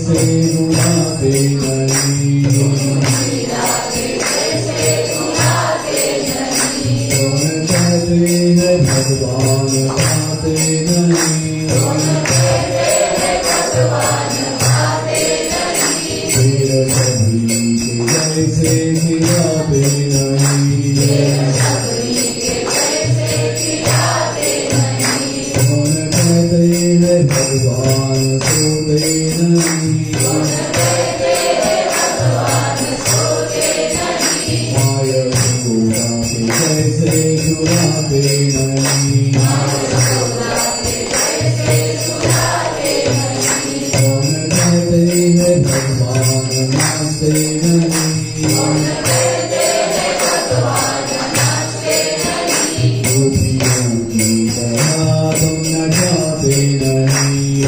Say छुड़ाते नहीं, कौन कहते हैं भगवान पाते नहीं, फिर सभी के जैसे गिराते नहीं, कौन कहते हैं भगवान सोते नहीं, माया झूठा के जैसे झुलाते नहीं, कौन कहते हैं भगवान नाचते नहीं, गोपियों की तरह तुम नचाते नहीं,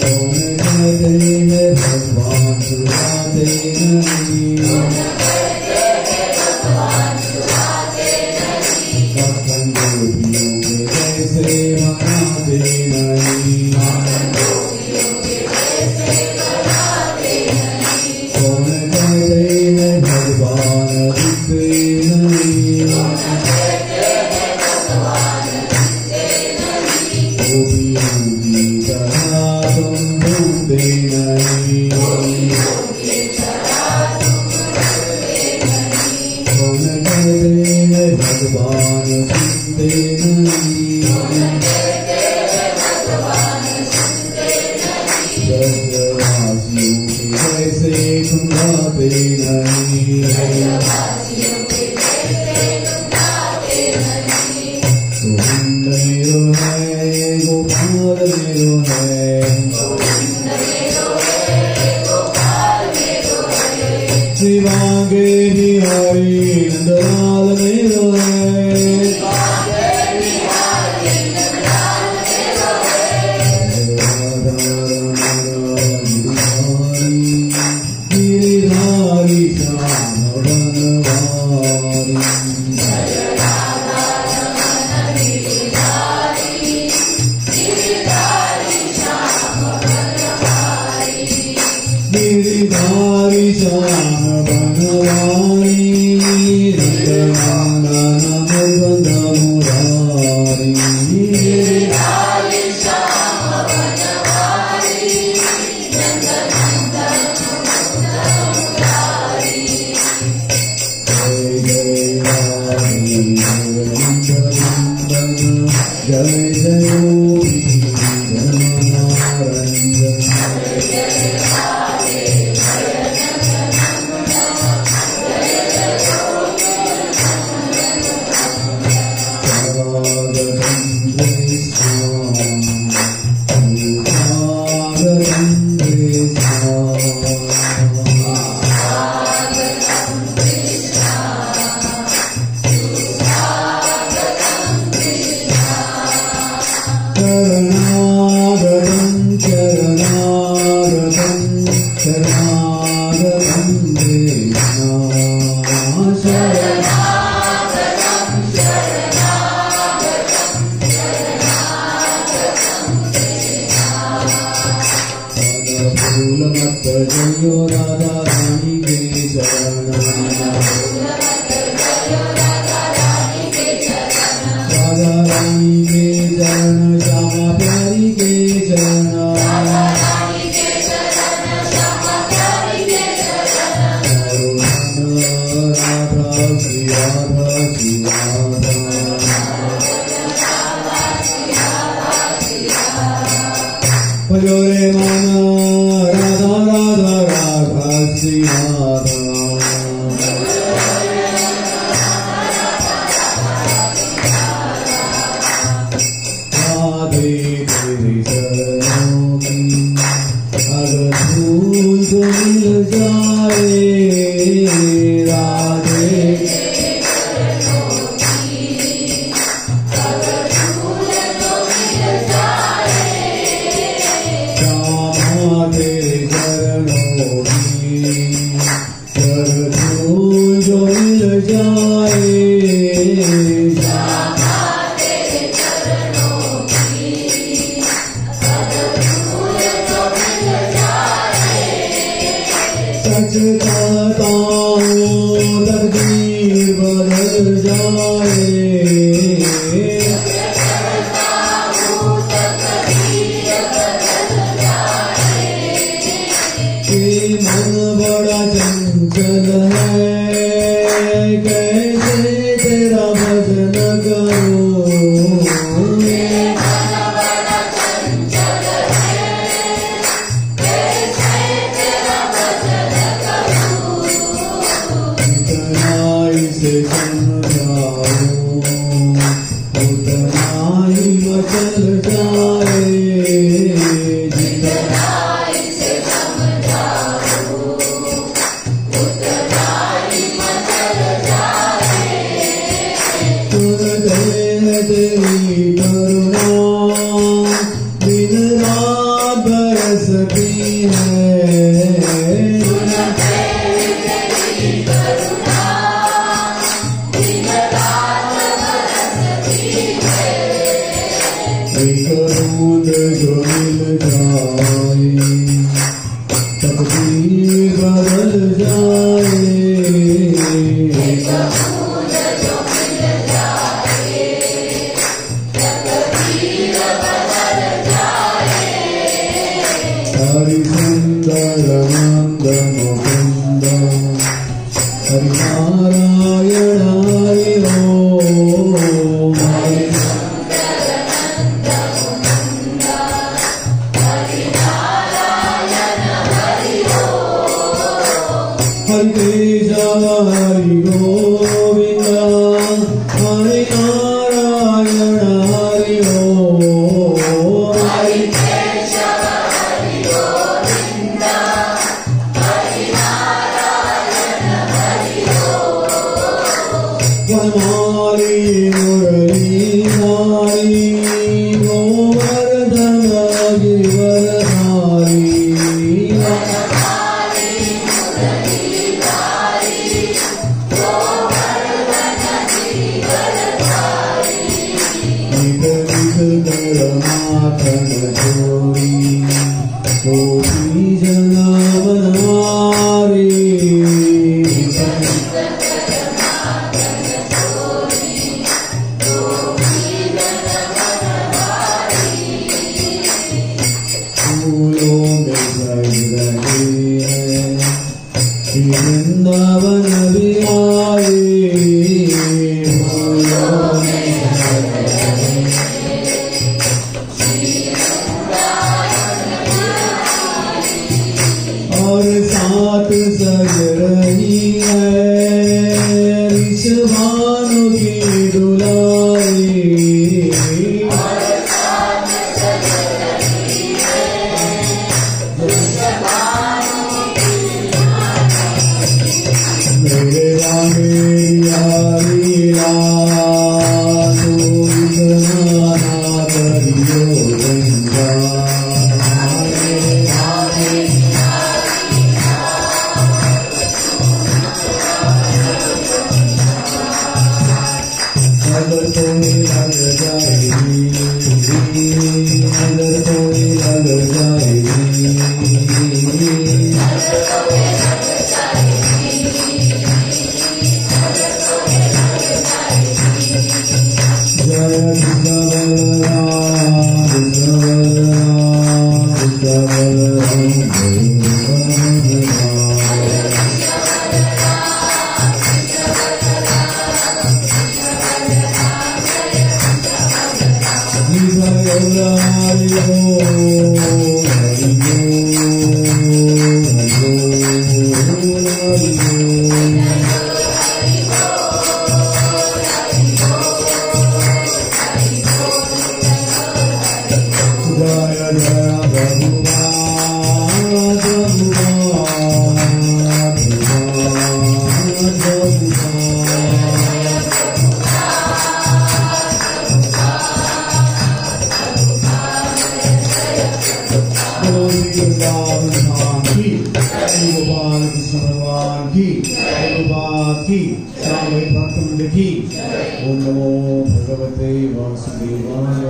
कौन कहते हैं भगवान छुड़ाते नहीं, भक्तन गोपियों के जैसे बनाते नहीं, कौन कहते हैं भगवान दिखते नहीं, गोपियों की तरह तुम ढूंढते नहीं, कौन कहते हैं भगवान सुनते नहीं, ब्रजवासियों के जैसे तुम गाते नहीं, गोविंद मेरो है गोपाल मेरो है, शिवांगे बिहारी नंदलाल मेरो है, गिरिधारी श्याम बनवारी, गिरिधारी श्याम बनवारी, रंगनानन मुकुंद मुरारी, जय जय योगी जनारंजन, जयो राधा रानी के शरण, राधा रानी के शरण, श्यामा प्यारी के शरण, राधा श्री राधा श्री राधा, भजो रे मन राधा राधा राधा श्री राधा, राधे तेरे चरणों की अगर धूल तो मिल जाए, राधे कहता हूँ तकदीर बदल जाए कि मन बड़ा चंचल है कैसे तेरा भजन करूं समझाऊं उतना ही मचल जाए जितना इसे समझाऊं उतना ही मचल जाए तुझे है तेरी करुणा दिन रात बरसती है एक बूंद जो मिल जाए तकदीर बदल जाए एक बूंद जो मिल जाए तकदीर बदल जाए हरि सुंदर मंद मुकुंद हरि नारायण हरि ओम हरि केशव हरि गोविंद हरि नारायण हरि ओम हरि केशव हरि गोविंद हरि नारायण हरि ओम हमारी मुरली नारी गोवर्धन गिरिवरधारी माखन चोरी गोपी जना बनारी फूलों में सज रहे हैं वृंदावन बिहारी फूलों में और साथ सज रही है ऋषभानु की दुलारी मेरे रामे यारी तू इतना ना करियो गंगा नजर थोड़ी लग जाएगी नजर थोड़ी लग जाएगी जय कृष्ण बलराम कृष्ण बलराम कृष्ण बलराम ओम नमो भगवते वासुदेवाय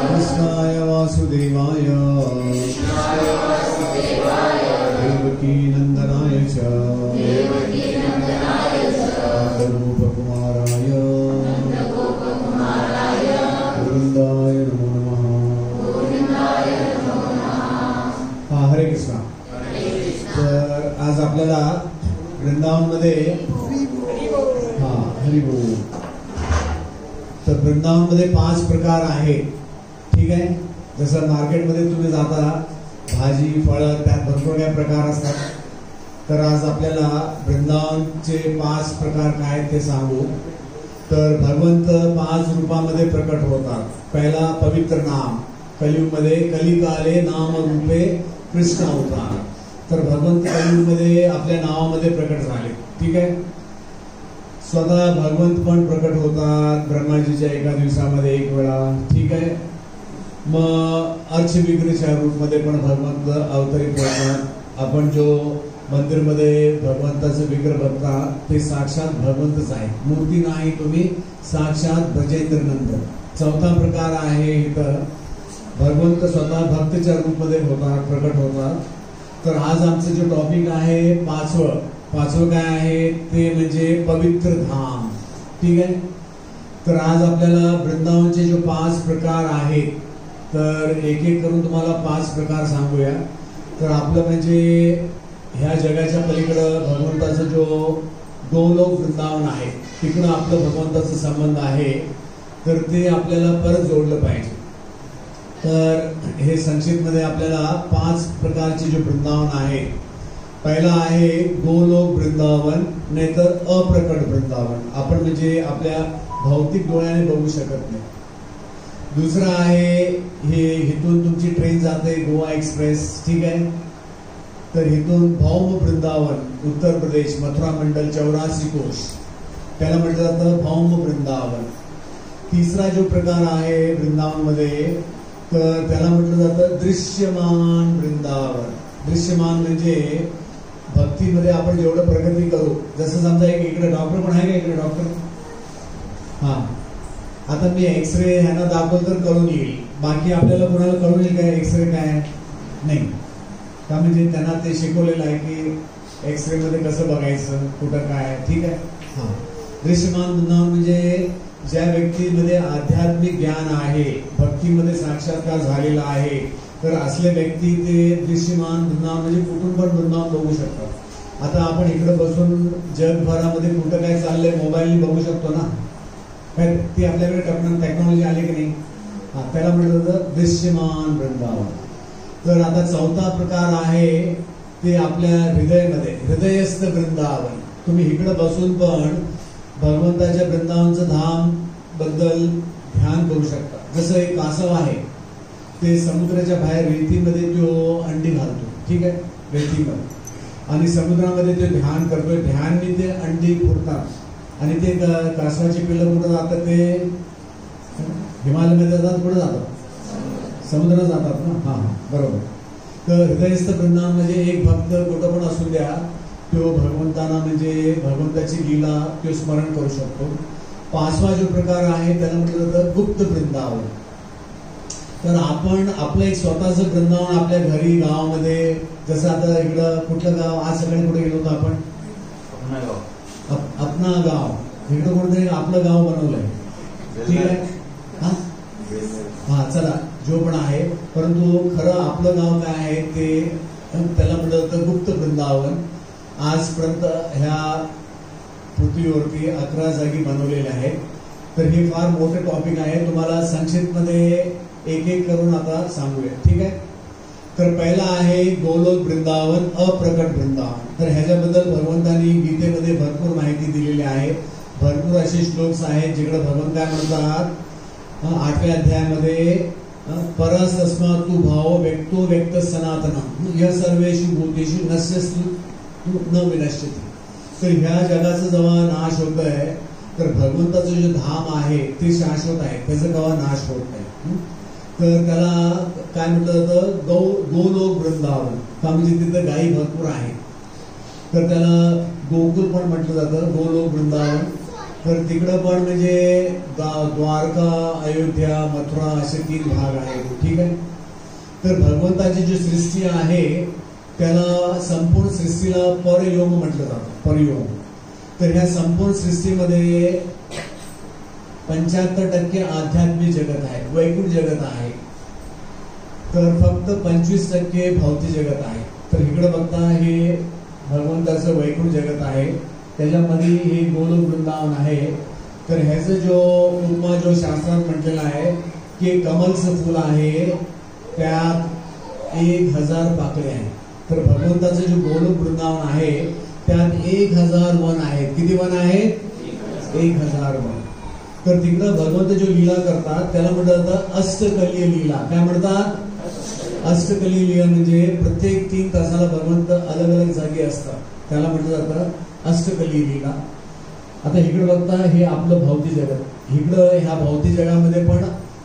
कृष्णाय वासुदेवाय मध्ये हा हरिबोल. तर वृंदावन मध्ये 5 प्रकार आहेत. ठीक आहे. जसं मार्केटमध्ये तुम्ही जाता भाजी फळं त्यात भरपूर काही प्रकार असतात. तर आज आपल्याला वृंदावनचे 5 प्रकार काय ते सांगू. तर भगवंत 5 रूपामध्ये प्रकट होतात. पहिला पवित्र नाम. कलियुगमध्ये कलिकाले नाम रूपे कृष्ण अवतार. तर भगवंत कलियुगमध्ये आपल्या नावामध्ये प्रकट झाले. ठीक आहे. स्वतः भगवंत पण प्रकट होतात ब्रह्माजीच्या एका दिवसामध्ये 1 वेळा. ठीक आहे. मग अर्चविग्रहच्या रूपमध्ये पण भगवंत अवतरित होतात. आपण जो मंदिरमध्ये भगवंताचं विग्रह बघता ते साक्षात भगवंतच आहे. मूर्ती नाही, तुम्ही साक्षात ब्रजेंद्र नंदन. चौथा प्रकार आहे इथं भगवंत स्वतः भक्तच्या रूपमध्ये होतात, प्रकट होतात. तर आज आमचं जो टॉपिक आहे पाचवं काय आहे ते म्हणजे पवित्र धाम. ठीक आहे. तर आज आपल्याला वृंदावनचे जो 5 प्रकार आहेत तर एक एक करून तुम्हाला 5 प्रकार सांगूया. तर आपलं म्हणजे ह्या जगाच्या पलीकडं भगवंताचा जो गोलोक वृंदावन आहे तिकडं आपलं भगवंताचा संबंध आहे. तर ते आपल्याला परत जोडलं पाहिजे. तर हे संक्षिप्तमध्ये आपल्याला 5 प्रकारचे जे वृंदावन आहे. पहिला आहे गोलोक वृंदावन, नाहीतर अप्रकट वृंदावन. आपण म्हणजे आपल्या भौतिक डोळ्याने बघू शकत नाही. दुसरा आहे हे इथून तुमची ट्रेन जाते गोवा एक्सप्रेस. ठीक आहे. तर इथून भौम वृंदावन उत्तर प्रदेश मथुरा मंडल 84 कोश त्याला म्हटलं जातं भौम वृंदावन. तिसरा जो प्रकार आहे वृंदावन मध्ये तर त्याला म्हटलं जातं दृश्यमान वृंदावन. दृश्यमान म्हणजे भक्तीमध्ये आपण जेवढं प्रगती करू. जसं समजा एक इकडे डॉक्टर पण आहे का इकडे डॉक्टर. हा आता मी एक्सरे ह्यांना दाखवलं तर कळून येईल. बाकी आपल्याला कोणाला कळून येईल काय एक्सरे काय नाही का. म्हणजे त्यांना ते शिकवलेलं आहे की एक्सरे मध्ये कसं बघायचं कुठं काय. ठीक आहे. हा दृश्यमान वृंदावन म्हणजे ज्या व्यक्तीमध्ये आध्यात्मिक ज्ञान आहे, भक्तीमध्ये साक्षात्कार झालेला आहे, तर असले व्यक्ती ते दृश्यमान वृंदावन म्हणजे कुठून पण वृंदावन बघू शकतात. आता आपण इकडे बसून जगभरामध्ये कुठं काय चाललंय मोबाईलने बघू शकतो ना. काय ती आपल्याकडे टेक्नॉलॉजी आली की नाही. त्याला म्हटलं जातं दृश्यमान वृंदावन. तर आता चौथा प्रकार आहे ते आपल्या हृदयामध्ये हृदयस्थ वृंदावन. तुम्ही इकडे बसून पण भगवंताच्या वृंदावनचं धाम बद्दल ध्यान करू शकता. जसं एक कासव आहे ते समुद्राच्या बाहेर रेतीमध्ये तो अंडी घालतो. ठीक आहे. रेतीमध्ये आणि समुद्रामध्ये ते ध्यान करतोय. ध्यानने ते अंडी फुटतात आणि ते कासवाची पिल्लं कुठं जातात ते हिमालयामध्ये जातात. कुठं जातात समुद्रात जातात ना. हा बरोबर. तर हृदयस्थ वृंदावन म्हणजे एक भक्त कुठं पण असू द्या तो भगवंताना म्हणजे भगवंताची लीला तो स्मरण करू शकतो. 5वा जो प्रकार आहे त्याला म्हटलं जातं गुप्त वृंदावन. तर आपण आपलं एक स्वतःचं वृंदावन आपल्या घरी गावामध्ये. जसं आता इकडं कुठलं गाव आज सगळे कुठे गेलो होतो आपण अपना गाव. इकडं कुठेतरी आपलं गाव बनवलंय. ठीक आहे. हा चला जो पण आहे परंतु खरं आपलं गाव काय आहे ते त्याला म्हटलं जातं गुप्त वृंदावन. आजपर्यंत ह्या पृथ्वीवरती 11 जागी बनवलेले आहेत. तर हे फार मोठे टॉपिक आहे. तुम्हाला संक्षिप्तमध्ये एक एक करून आता सांगूया. ठीक आहे. तर पहिला आहे गोलोक वृंदावन अप्रकट वृंदावन. तर ह्याच्याबद्दल भगवंतांनी गीतेमध्ये भरपूर माहिती दिलेली आहे. भरपूर असे श्लोक आहेत जिकडे भगवंत काय म्हणतात 8व्या अध्यायामध्ये परस तस्मात् तु भावो व्यक्तो व्यक्त सनातन या सर्वेषु भूतेषु नश्यस्तु न विनश्यति. तर ह्या जगाचा जेव्हा नाश होत आहे तर भगवंताचं जे धाम आहे ते शाश्वत आहे. त्याचा केव्हा नाश होत नाही. तर त्याला काय म्हटलं जातं गोलोक वृंदावन का म्हणजे तिथं गायी भरपूर आहेत. तर त्याला गोकुल पण म्हटलं जातं गोलोक वृंदावन. तर तिकडं पण म्हणजे द्वारका अयोध्या मथुरा असे 3 भाग आहेत. ठीक आहे. तर भगवंताची जी सृष्टी आहे त्याला संपूर्ण सृष्टीला परयोग म्हटलं जातं. परयोग. तर ह्या संपूर्ण सृष्टीमध्ये 75% आध्यात्मिक जगत आहे, वैकुंठ जगत आहे. तर फक्त 25% भौतिक जगत आहे. तर इकडे बघता हे भगवंताचं वैकुंठ जगत आहे त्याच्यामध्ये हे गोलोक वृंदावन आहे. तर ह्याचं जो उपमा जो शास्त्रात म्हटलेला आहे की कमलचं फुल आहे, त्यात 1000 पाकळ्या आहेत. तर भगवंताचं जो गोलोक वृंदावन आहे त्यात 1000 वन आहेत. किती वन आहेत? 1000 वन. तर तिकडं भगवंत जो लीला करतात त्याला म्हटलं जातं अष्टकलीय लीला. काय म्हणतात? अष्टकलीय लीला. म्हणजे प्रत्येक 3 तासाला भगवंत अलग अलग जागी असतात, त्याला म्हटलं जातं अष्टकलीय लीला. आता इकडे बघता हे आपलं भौतिक जगत. इकडं ह्या भौतिक जगामध्ये पण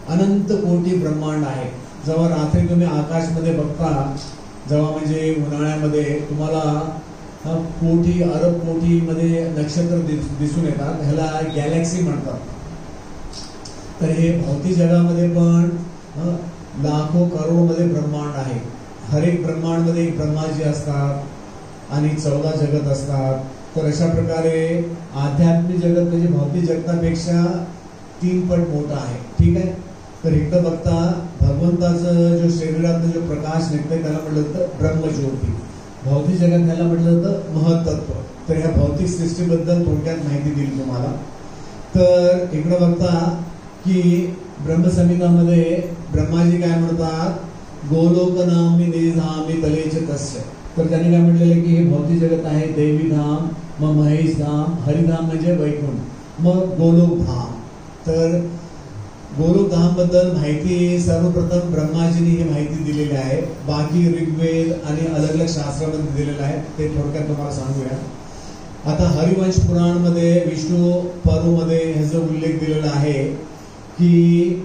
अनंत कोटी ब्रह्मांड आहे. जेव्हा रात्री तुम्ही आकाशमध्ये बघता, जेव्हा म्हणजे उन्हाळ्यामध्ये तुम्हाला कोटी अरब कोटी मध्ये नक्षत्र दिसून येतात, ह्याला गॅलेक्सी म्हणतात. तर हे भौतिक जगामध्ये पण लाखो करोड मध्ये ब्रह्मांड आहे. हर एक ब्रह्मांड मध्ये एक ब्रह्माजी असतात आणि 14 जगत असतात. तर अशा प्रकारे आध्यात्मिक जगत म्हणजे भौतिक जगतापेक्षा 3 पट मोठा आहे. ठीक आहे. तर इकडं बघता भगवंताचं जो शरीरातनं जो प्रकाश निघतोय त्याला म्हटलं जातं ब्रह्मज्योती. भौतिक जगात ह्याला म्हटलं जातं महत्त्व. तर ह्या भौतिक सृष्टीबद्दल थोडक्यात माहिती दिली तुम्हाला. तर इकडं बघता की ब्रह्मसंहितामध्ये ब्रह्माजी काय म्हणतात? गोलोक नामी निधामी तलेचे तस्य. तर त्यांनी काय म्हटलेलं आहे की हे भौतिक जगत आहे दैवी धाम, मग महेश धाम, हरिधाम म्हणजे वैकुंठ, मग गोलोक धाम. तर गोलोक धाम बद्दल माहिती सर्वप्रथम ब्रह्माजींनी ही माहिती दिलेली आहे. बाकी ऋग्वेद आणि अलग अलग शास्त्रामध्ये दिलेलं आहे, ते थोडक्यात तुम्हाला सांगूया. आता हरिवंश पुराण मध्ये विष्णू पर्वमध्ये ह्याचा उल्लेख दिलेला आहे की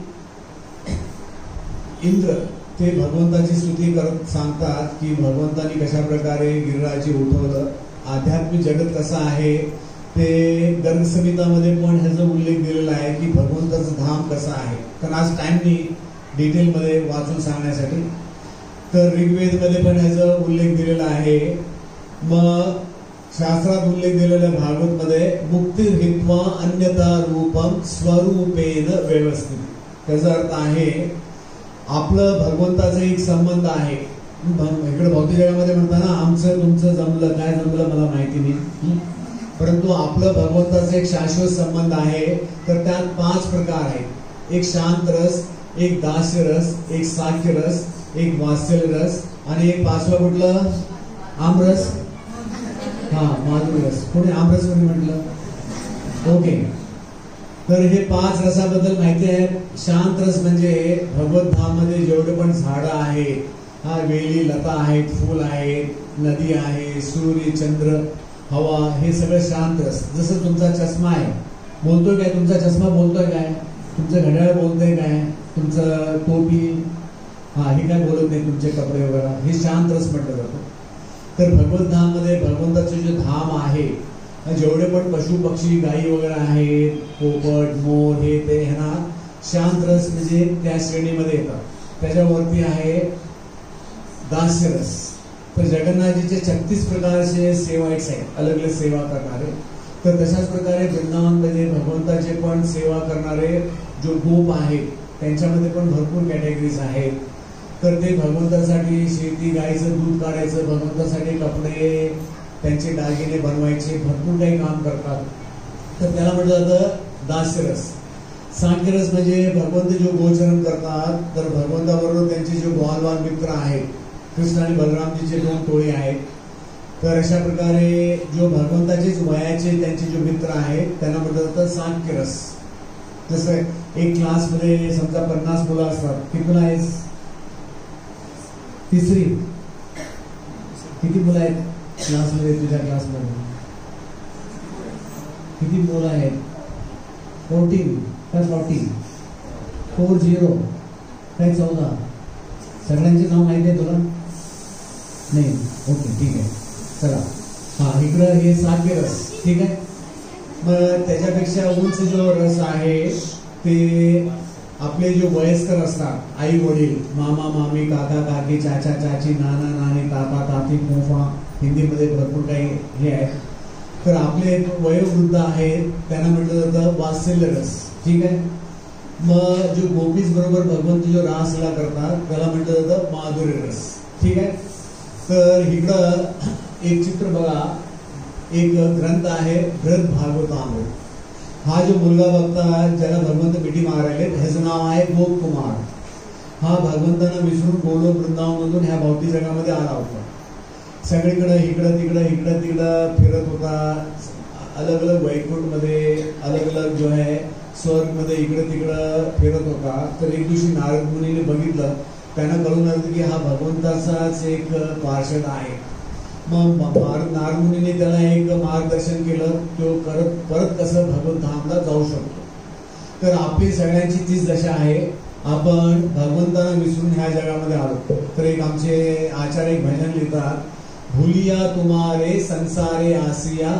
इंद्र ते भगवंताची स्तुती करत सांगतात की भगवंतानी कशा प्रकारे गिरिराजी उठवलं. आध्यात्मिक जगत कसं आहे ते गर्ग संहितामध्ये पण ह्याचा उल्लेख दिलेला आहे की भगवंताचं धाम कसं आहे. कारण आज टाइम नाही डिटेलमध्ये वाचून सांगण्यासाठी. तर ऋग्वेदमध्ये पण ह्याचा उल्लेख दिलेला आहे. मग शास्त्रात उल्लेख दिलेला भागवत मध्ये मुक्ती हित्वा अन्यथा रूपम स्वरूपेन व्यवस्थित. त्याचा अर्थ आहे आपलं भगवंताचा एक संबंध आहे. इकडे भौतिक जगामध्ये म्हणताना आमचं तुमचं जमलं, काय जमलं मला माहिती नाही, परंतु आपलं भगवंताचा एक शाश्वत संबंध आहे. तर त्यात 5 प्रकार आहेत. एक शांत रस, एक दास्य रस, एक साख्य रस, एक वात्सल्य रस आणि एक 5वा कुठलं? आमरस. माधुर्य रस. कोणी आमरस कोणी म्हटलं? ओके. तर हे 5 रसाबद्दल माहिती आहे. शांत रस म्हणजे भगवत धाम मध्ये जेवढे पण झाडं आहेत, वेली लता आहेत, फूल आहेत, नदी आहे, सूर्य चंद्र हवा, हे सगळं शांत रस. जसं तुमचा चष्मा आहे, बोलतोय काय? तुमचा चष्मा बोलतोय काय? तुमचं घड्याळ बोलतोय काय? तुमचं टोपी हे काय बोलत नाही, तुमचे कपडे वगैरे, हे शांत रस म्हटलं जातं. तर भगवत धाम मध्ये भगवंताचे जे धाम आहे, जेवढे पण पशु पक्षी गायी वगैरे आहेत, पोपट मोर हे ते, ह्यांना शांत रस म्हणजे त्या श्रेणीमध्ये येतात. त्याच्यावरती आहे दास्य रस. तर जगन्नाथजीचे 36 प्रकारचे सेवक आहेत, अलग अलग सेवा करणारे. तर तशाच प्रकारे वृंदावनमध्ये भगवंताचे पण सेवा करणारे जो गोप आहेत त्यांच्यामध्ये पण भरपूर कॅटेगरीज आहेत. तर ते भगवंतासाठी शेती, गायीचं दूध काढायचं, भगवंतासाठी कपडे, त्यांचे दागिने बनवायचे, भरपूर काही काम करतात. तर त्याला म्हटलं जातं दास्यरस. सांख्यरस म्हणजे भगवंत जो गोचरण करतात, तर भगवंताबरोबर त्यांचे जो बालवान मित्र आहेत, कृष्ण आणि बलरामजीचे 2 टोळे आहेत. तर अशा प्रकारे जो भगवंताचेच वयाचे त्यांचे जो मित्र आहेत त्यांना म्हटलं जातं सांख्यरस. जसं एक क्लासमध्ये समजा 50 मुलं असतात. किती मुलं आहेत? तिसरी. किती मुलं आहेत क्लासमध्ये? तुझ्या क्लासमध्ये किती मुलं आहेत? 14 काय 40? 40 काय 14? सगळ्यांचे नाव माहिती आहे तुला? नाही. ओके, ठीक आहे. चला, इकडं हे सांख्यरस. ठीक आहे. मग त्याच्यापेक्षा उंच जो रस आहे ते आपले जो वयस्कर असतात, आई वडील, मामा मामी, काका काकी, चाचा चाची, नाना नानी, ताता ताती, फुफा, हिंदीमध्ये भरपूर काही हे आहे. तर आपले वयोवृद्ध आहेत त्यांना म्हटलं जातं वात्सल्य रस. ठीक आहे. मग जो गोपीज बरोबर भगवंत जो रासलीला करतात त्याला म्हटलं जातं माधुर्य रस. ठीक आहे. तर इकडं एक चित्र बघा. एक ग्रंथ आहे बृहद भागवतामृत. हा जो मुलगा बघता ज्याला भगवंत मिठी मारायले ह्याचं नाव आहे गोप कुमार. हा भगवंतांना विसरून गोलोक वृंदावनमधून ह्या भौतिक जगामध्ये आला होता. सगळीकडे इकडं तिकडं फिरत होता. अलग अलग वैकुंठमध्ये अलग अलग जो आहे स्वर्गमध्ये इकडं तिकडं फिरत होता. तर एक दिवशी नारद मुनीने बघितलं. त्यांना कळून आलं की हा भगवंताचाच एक पार्षद आहे. मग नारद मुनीने त्याला एक मार्गदर्शन केलं. तो परत कसं भगवंत धामला जाऊ शकतो. तर आपली सगळ्यांची तीच दशा आहे. आपण भगवंताला विसरून ह्या जगामध्ये आलो. तर एक आमचे आचार्य एक भजन लिहितात, भुलिया तुम्हारे संसारे आसिया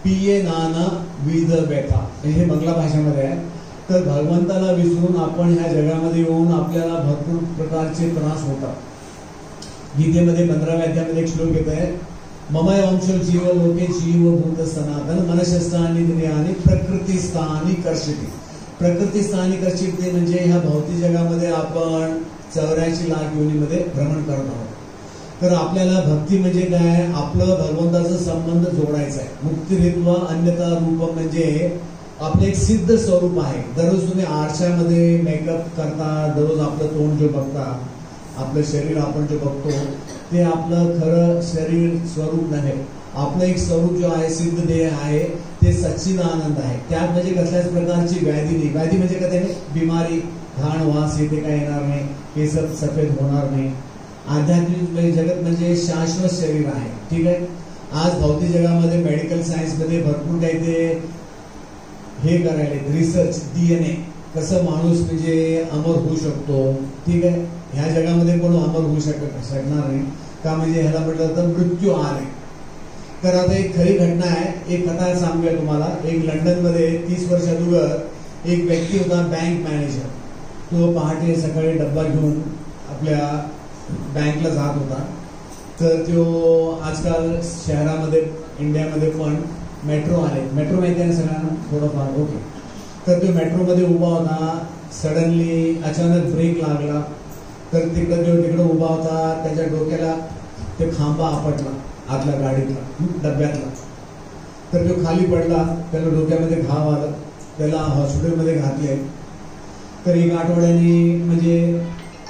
पिये नाना विध व्यथा. हे बंगला भाषेमध्ये आहे. तर भगवंताला विसरून आपण ह्या जगामध्ये येऊन आपल्याला भरपूर प्रकारचे त्रास होतात. गीतेमध्ये 15व्या अध्यायामध्ये एक श्लोक येत आहे, ममय वंश जीव लोके जीव भूत सनातन मनशस्त्राणी इंद्रियाणी प्रकृतीस्थानी कर्षिती. प्रकृतीस्थानी कर्षिती म्हणजे ह्या भौतिक जगामध्ये आपण 84 लाख योनीमध्ये भ्रमण करत आहोत. तर आपल्याला भक्ती म्हणजे काय, आपलं भगवंताचा संबंध जोडायचा आहे. मुक्तिरित्व अन्यथा रूप म्हणजे आपलं एक सिद्ध स्वरूप आहे. दररोज तुम्ही आरशामध्ये मेकअप करता, दररोज आपलं तोंड जो बघता, आपलं शरीर आपण जे बघतो ते आपलं खरं शरीर स्वरूप नाही. आपलं एक स्वरूप जो आहे सिद्ध देह आहे ते सच्चिदानंद आहे. त्यात म्हणजे कसल्याच प्रकारची व्याधी नाही. व्याधी म्हणजे काय, बिमारी घाण वास येते काय येणार नाही, केस सफेद होणार नाही. आध्यात्मिक जगत म्हणजे शाश्वत शरीर आहे. ठीक आहे. आज भौतिक जगामध्ये मेडिकल सायन्स मध्ये भरपूर काही ते हे करायला रिसर्च, DNA कसं माणूस म्हणजे अमर होऊ शकतो. ठीक आहे. ह्या जगामध्ये कोण अमर होऊ शकणार नाही का, म्हणजे ह्याला म्हटलं जातं मृत्यू आले. तर आता एक खरी घटना आहे, एक कथा सांगूया तुम्हाला. एक लंडनमध्ये 30 वर्ष अगोदर एक व्यक्ती होता, बँक मॅनेजर. तो पहाटे सकाळी डब्बा घेऊन आपल्या बँकला जात होता. तर तो आजकाल शहरामध्ये इंडियामध्ये पण मेट्रो आले. मेट्रो माहिती आहे ना सगळ्यांना थोडंफार, ओके. तर तो मेट्रोमध्ये उभा होता. सडनली अचानक ब्रेक लागला. तर तिकडे उभा होता, त्याच्या डोक्याला ते खांबा आपटला आतल्या गाडीतला, डब्यातला. तर तो खाली पडला. त्याला डोक्यामध्ये घाव आला. त्याला हॉस्पिटलमध्ये घातले. तर 1 आठवड्याने म्हणजे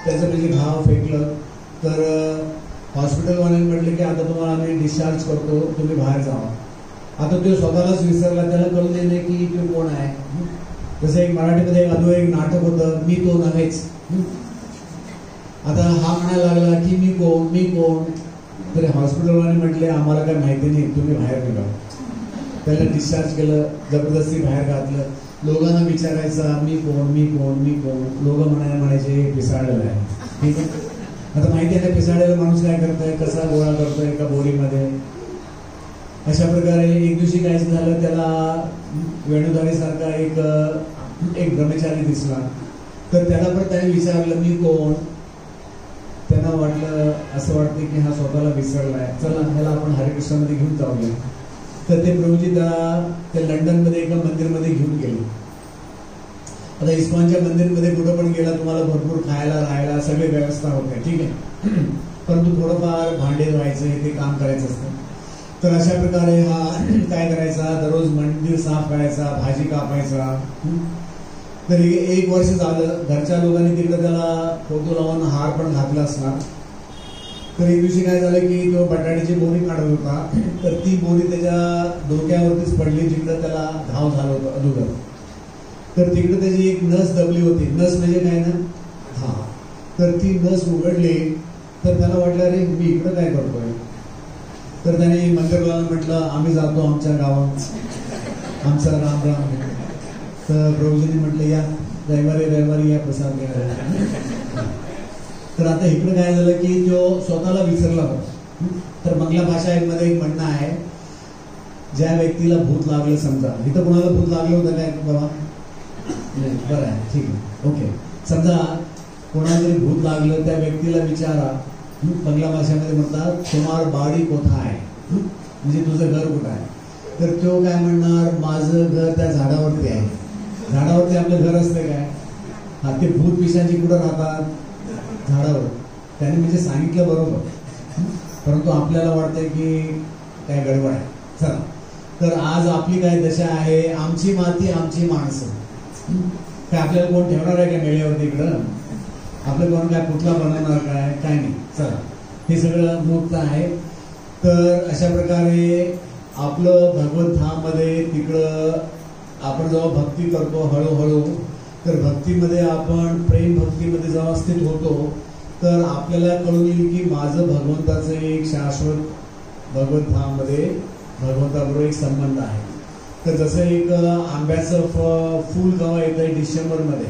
त्याचं म्हणजे घाव फेकलं. तर हॉस्पिटलवाल्यांनी म्हटलं की आता तुम्हाला आम्ही डिस्चार्ज करतो, तुम्ही बाहेर जावा. आता तो स्वतःलाच विसरला. त्याला कळून देणे की तो कोण आहे. जसं एक मराठीमध्ये एक नाटक होतं, मी तो नव्हेच. आता हा म्हणायला लागला की मी कोण. तर हॉस्पिटलवाले म्हटले आम्हाला काय माहिती नाही, तुम्ही बाहेर निघा. त्याला डिस्चार्ज केलं, जबरदस्ती बाहेर घातलं. लोकांना विचारायचा मी कोण. लोक म्हणायचे पिसाळलेला आहे. ठीक आहे. आता माहिती आहे पिसाळलेला माणूस काय करतोय, कसा गोळा करतोय एका बोरीमध्ये. अशा प्रकारे एक दिवशी काय झालं, त्याला वेणुधारी सारखा एक ब्रह्मचारी दिसला. तर त्याला पण त्याने विचारलं मी कोण. त्यांना असं वाटतं की हा स्वतःला विसरलाय, चला ह्याला आपण हरिकृष्णामध्ये घेऊन जाऊया. तर ते प्रभूजी त्याला ते लंडनमध्ये एका मंदिरमध्ये घेऊन गेले. आता इस्कॉनच्या मंदिरमध्ये कुठं पण गेला तुम्हाला भरपूर खायला राहायला सगळी व्यवस्था होते. ठीक आहे. परंतु थोडंफार भांडे धुवायचं हे ते काम करायचं असतं. तर अशा प्रकारे हा काय करायचा, दररोज मंदिर साफ करायचा, भाजी कापायचा. तर 1 वर्ष झालं. घरच्या लोकांनी तिकडे त्याला फोटो लावून हार पण घातला असणार. तर एक दिवशी काय झालं की तो बटाट्याची बोरी काढत होता. तर ती बोरी त्याच्या डोक्यावरतीच पडली जिकडे त्याला घाव झाला होता अगोदर. तर तिकडे त्याची एक नस दबली होती. नस म्हणजे काय ना, हा. तर ती नस उघडली. तर त्याला वाटलं अरे मी इकडं काय करतोय. तर त्याने मंदिरवाला म्हटलं आम्ही जातो आमच्या गावात, आमचा राम. तर प्रभूजींनी म्हटलं या रविवारी या प्रसाद घ्यायला. तर आता इकडे काय झालं की तो स्वतःला विसरला होता. तर बंगला भाषेमध्ये एक म्हणणं आहे, ज्या व्यक्तीला भूत लागलं, समजा इथं कोणाला भूत लागलं होतं काय बाबा, बरं आहे, ठीक आहे, ओके. समजा कोणाला तरी भूत लागलं, त्या व्यक्तीला विचारा. बंगला भाषेमध्ये म्हणतात तुम्हार बाडी कोठा आहे, म्हणजे तुझं घर कुठं आहे. तर तो काय म्हणणार, माझं घर त्या झाडावरती आहे. झाडावरती आपलं घर असतं काय, हा. ते भूत पिशाची कुठं राहतात, झाडावर. त्याने म्हणजे सांगितलं बरोबर, परंतु आपल्याला वाटतंय की काय गडबड आहे. चला तर आज आपली काय दशा आहे, आमची माती आमची माणसं. काय आपल्याला कोण ठेवणार आहे का मेळ्यावरती इकडं? आपलं कोण काय पुतळा बनवणार काय नाही. चला, हे सगळं मुक्त आहे. तर अशा प्रकारे आपलं भगवत धाममध्ये तिकडं आपण जेव्हा भक्ती करतो हळूहळू, तर भक्तीमध्ये आपण प्रेम भक्तीमध्ये जेव्हा स्थित होतो, तर आपल्याला कळून येईल की माझं भगवंताचं एक शाश्वत भगवत धाममध्ये भगवंताबरोबर एक संबंध आहे. तर जसं एक आंब्याचं फूल केव्हा येतंय, डिसेंबरमध्ये,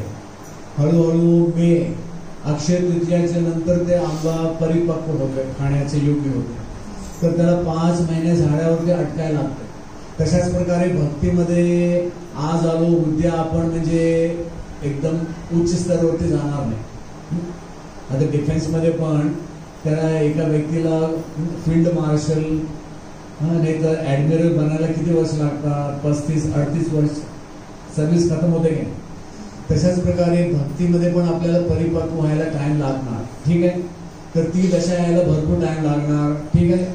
हळूहळू मे अक्षय तृतीयाच्या नंतर ते आंबा परिपक्व होतोय, खाण्याचे योग्य होते. तर त्याला 5 महिने झाडावरती अटकायला लागतं. तशाच प्रकारे भक्तीमध्ये आज आलो उद्या आपण म्हणजे एकदम उच्च स्तरावरती जाणार नाही. आता डिफेन्समध्ये पण त्याला एका व्यक्तीला फील्ड मार्शल नाही तर ऍडमिरल बनायला किती वर्ष लागतात? 35-38 वर्ष सर्व्हिस खतम होते की. तशाच प्रकारे भक्तीमध्ये पण आपल्याला परिपक्व व्हायला टाइम लागणार. ठीक आहे. तर ती दशा यायला भरपूर टाइम लागणार. ठीक आहे.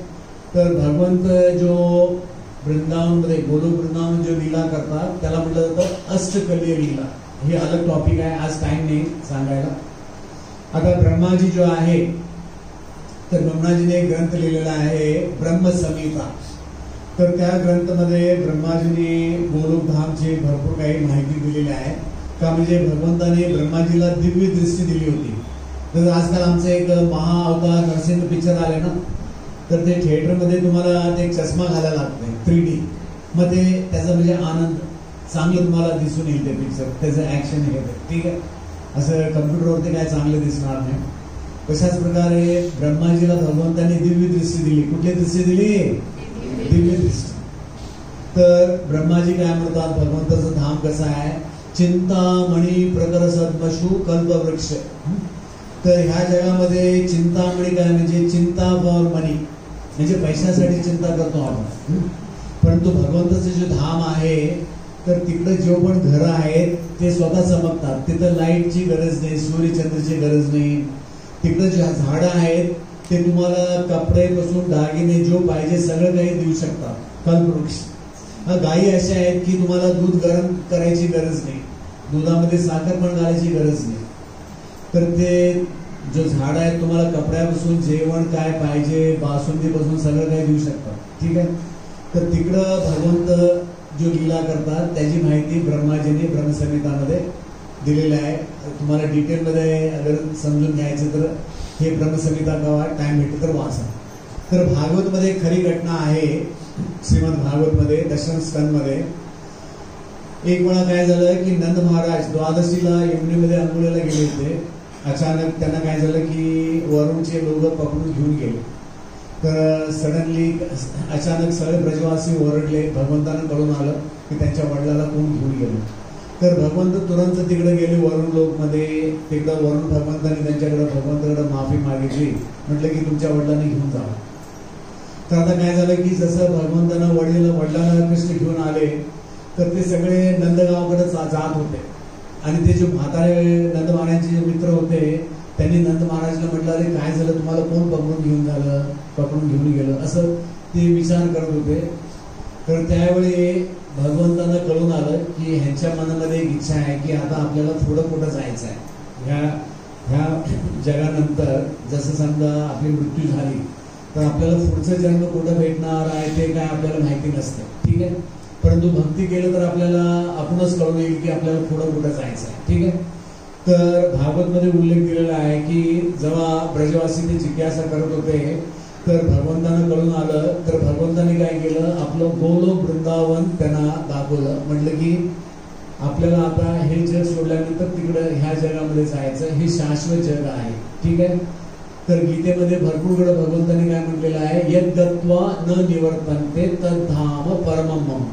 तर भगवंत जो वृंदावनमध्ये गोलोक वृंदावन जो लीला करतात त्याला म्हटलं जातं अष्टकलीय लीला. हे अलग टॉपिक आहे, आज टाइम नाही सांगायला. आता ब्रह्माजी जो आहे, तर ब्रह्माजीने एक ग्रंथ लिहिलेला आहे ब्रह्मसंहिता. तर त्या ग्रंथामध्ये ब्रह्माजीने गोलोक धामची भरपूर काही माहिती दिलेली आहे. का म्हणजे भगवंताने ब्रह्माजीला दिव्य दृष्टी दिली होती. तर आजकाल आमचं एक महाअवतार नरसिंह पिक्चर आले ना, तर ते थिएटरमध्ये तुम्हाला ते चष्मा घालायला लागतंय 3D. मग ते त्याचा म्हणजे आनंद चांगलं तुम्हाला दिसून येईल ते पिक्चर, त्याचं ऍक्शन हे. ठीक आहे. असं कम्प्युटरवरती काय चांगलं दिसणार नाही. तशाच प्रकारे ब्रह्माजीला भगवंताने दिव्य दृष्टी दिली. कुठली दृष्टी दिली? दिव्य दृष्टी. तर ब्रह्माजी काय म्हणतात, भगवंताचं धाम कसं आहे, चिंतामणी प्रकर सद्मशु कल्पवृक्ष. तर ह्या जगामध्ये चिंतामणी काय म्हणजे चिंता फॉर मनी, म्हणजे पैशासाठी चिंता करतो आपण. परंतु भगवंताचं जे धाम आहे, तर तिकडे जो पण घरं आहेत ते स्वतः चमकतात. तिथं लाईटची गरज नाही, सूर्यचंद्राची गरज नाही. तिकडे जे झाडं आहेत ते तुम्हाला कपडेपासून दागिने जो पाहिजे सगळं काही देऊ शकतात. कल्पवृक्ष. गायी अशा आहेत की तुम्हाला दूध गरम करायची गरज नाही, दुधामध्ये साखर पण घालायची गरज नाही. तर ते जो झाड आहे तुम्हाला कपड्यापासून जेवण काय पाहिजे, बासुंदीपासून सगळं काही देऊ शकतात. ठीक आहे. तर तिकडं भगवंत जो लीला करतात त्याची माहिती ब्रह्माजीने ब्रह्मसंहितामध्ये दिलेली आहे. तुम्हाला डिटेलमध्ये अगर समजून घ्यायचं तर हे ब्रह्मसंहिता केव्हा टाइम भेटतो तर वाचा. तर भागवतमध्ये खरी घटना आहे. श्रीमद भागवतमध्ये दशम स्कंदमध्ये एक वेळा काय झालं की नंद महाराज द्वादशीला यमुनेमध्ये अंघोळीला गेले होते. अचानक त्यांना काय झालं की वरुणचे लोक पकडून घेऊन गेले. तर सडनली अचानक सगळे ब्रजवासी ओरडले. भगवंतांना कळून आलं की त्यांच्या वडिलाला कोण घेऊन गेलं. तर भगवंत तुरंत तिकडे गेले वरुण लोकमध्ये. तिकडं वरुण भगवंतांनी त्यांच्याकडे भगवंताकडे माफी मागितली. म्हटलं की तुमच्या वडिलांनी घेऊन जावं. तर आता काय झालं की जसं भगवंतांना वडिलांना कृष्ण घेऊन आले, तर ते सगळे नंदगावकडे जात होते. आणि ते जे म्हातारे नंद महाराजांचे जे मित्र होते त्यांनी नंद महाराजला म्हटलं, अरे काय झालं, तुम्हाला कोण पकडून घेऊन गेलं, असं ते विचार करत होते. तर त्यावेळी भगवंतांना कळून आलं की ह्यांच्या मनामध्ये एक इच्छा आहे की आता आपल्याला थोडं कुठं जायचं आहे. ह्या जगानंतर जसं समजा आपली मृत्यू झाली तर आपल्याला पुढचं जन्म कुठं भेटणार आहे ते काय आपल्याला माहिती नसतं. ठीक आहे. परंतु भक्ती केलं तर आपल्याला आपणच कळून येईल की आपल्याला पुढं कुठं जायचं आहे. ठीक आहे. तर भागवतमध्ये उल्लेख दिलेला आहे की जेव्हा ब्रजवासी ते जिज्ञासा करत होते तर भगवंतांना कळून आलं. तर भगवंताने काय केलं, आपलं गोलोक वृंदावन त्यांना दाखवलं. म्हटलं की आपल्याला आता हे जग सोडल्यानंतर तिकडं ह्या जगामध्ये जायचं, हे शाश्वत जग आहे. ठीक आहे. तर गीतेमध्ये भरपूर वेळा भगवंताने काय म्हटलेलं आहे, यद गत्वा न निवर्तन्ते तद धाम परमम मम.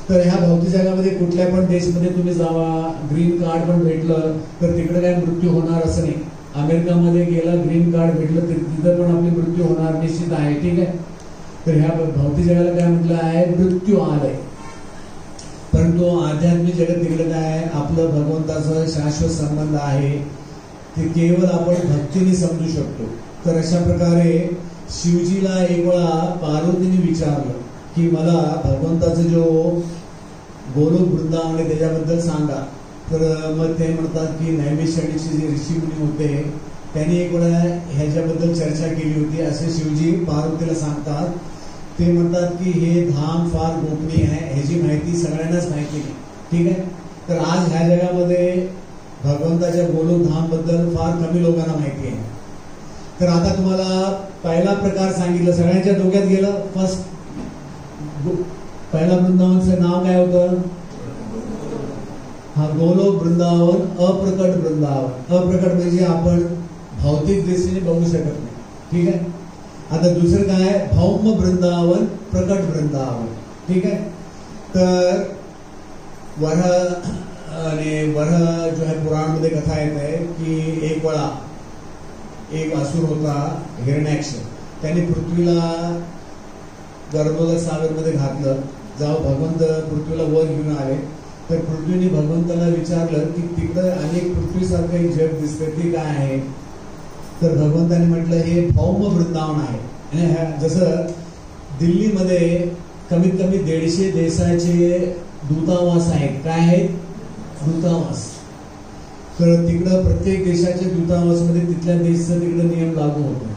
तर ह्या भौतिक जगामध्ये कुठल्या पण देशमध्ये तुम्ही जावा, ग्रीन कार्ड पण भेटलं तर तिकडे काय मृत्यू होणार असं नाही. अमेरिकामध्ये गेला, ग्रीन कार्ड भेटलं तर तिथं पण आपली मृत्यू होणार निश्चित आहे. ठीक आहे. तर ह्या भौतिक जगाला काय म्हटलं आहे, मृत्यू आलंय. परंतु आध्यात्मिक जगत तिकडे काय आहे, आपलं भगवंताचं शाश्वत संबंध आहे, ते केवळ आपण भक्तीने समजू शकतो. तर अशा प्रकारे शिवजीला एक वेळा पार्वतीने विचारलं की मला भगवंताचं जो गोलोक वृंदावन आहे त्याच्याबद्दल सांगा. तर मग ते म्हणतात की नैमिषारण्यचे जे ऋषीमुनी होते त्यांनी एक वेळा ह्याच्याबद्दल चर्चा केली होती. असे शिवजी पार्वतीला सांगतात. ते म्हणतात की हे धाम फार गोपनीय आहे, ह्याची माहिती सगळ्यांनाच माहिती नाही. ठीक आहे. तर आज ह्या जगामध्ये भगवंताच्या गोलोक धाम बद्दल फार कमी लोकांना माहिती आहे. तर आता तुम्हाला पहिला प्रकार सांगितलं, सगळ्यांच्या डोक्यात गेलं. फर्स्ट पहिला वृंदावनचं नाव काय होतं? हा गोलोक वृंदावन, अप्रकट वृंदावन. अप्रकट म्हणजे आपण भौतिक दृष्टीने बघू शकत नाही. ठीक आहे. आता दुसरं काय? भौम वृंदावन, प्रकट वृंदावन. ठीक आहे. तर वरह आणि वरह जो है पुराण मध्ये कथा येत आहे की एक वेळा एक असुर होता हिरण्याक्ष. त्याने पृथ्वीला गर्भोदक सागर मध्ये घातलं. जेव्हा भगवंत पृथ्वीला वर घेऊन आले तर पृथ्वीने भगवंताला विचारलं की तिकडे अनेक पृथ्वीसारखं एक जग दिसतं, ते काय आहे? तर भगवंताने म्हटलं हे भौम वृंदावन आहे. आणि जसं दिल्लीमध्ये कमीत कमी 150 देशाचे दूतावास आहेत. काय आहेत? दूतावास. तर तिकडं प्रत्येक देशाच्या दूतावासमध्ये तिथल्या देशाचा तिकडे नियम लागू होतो.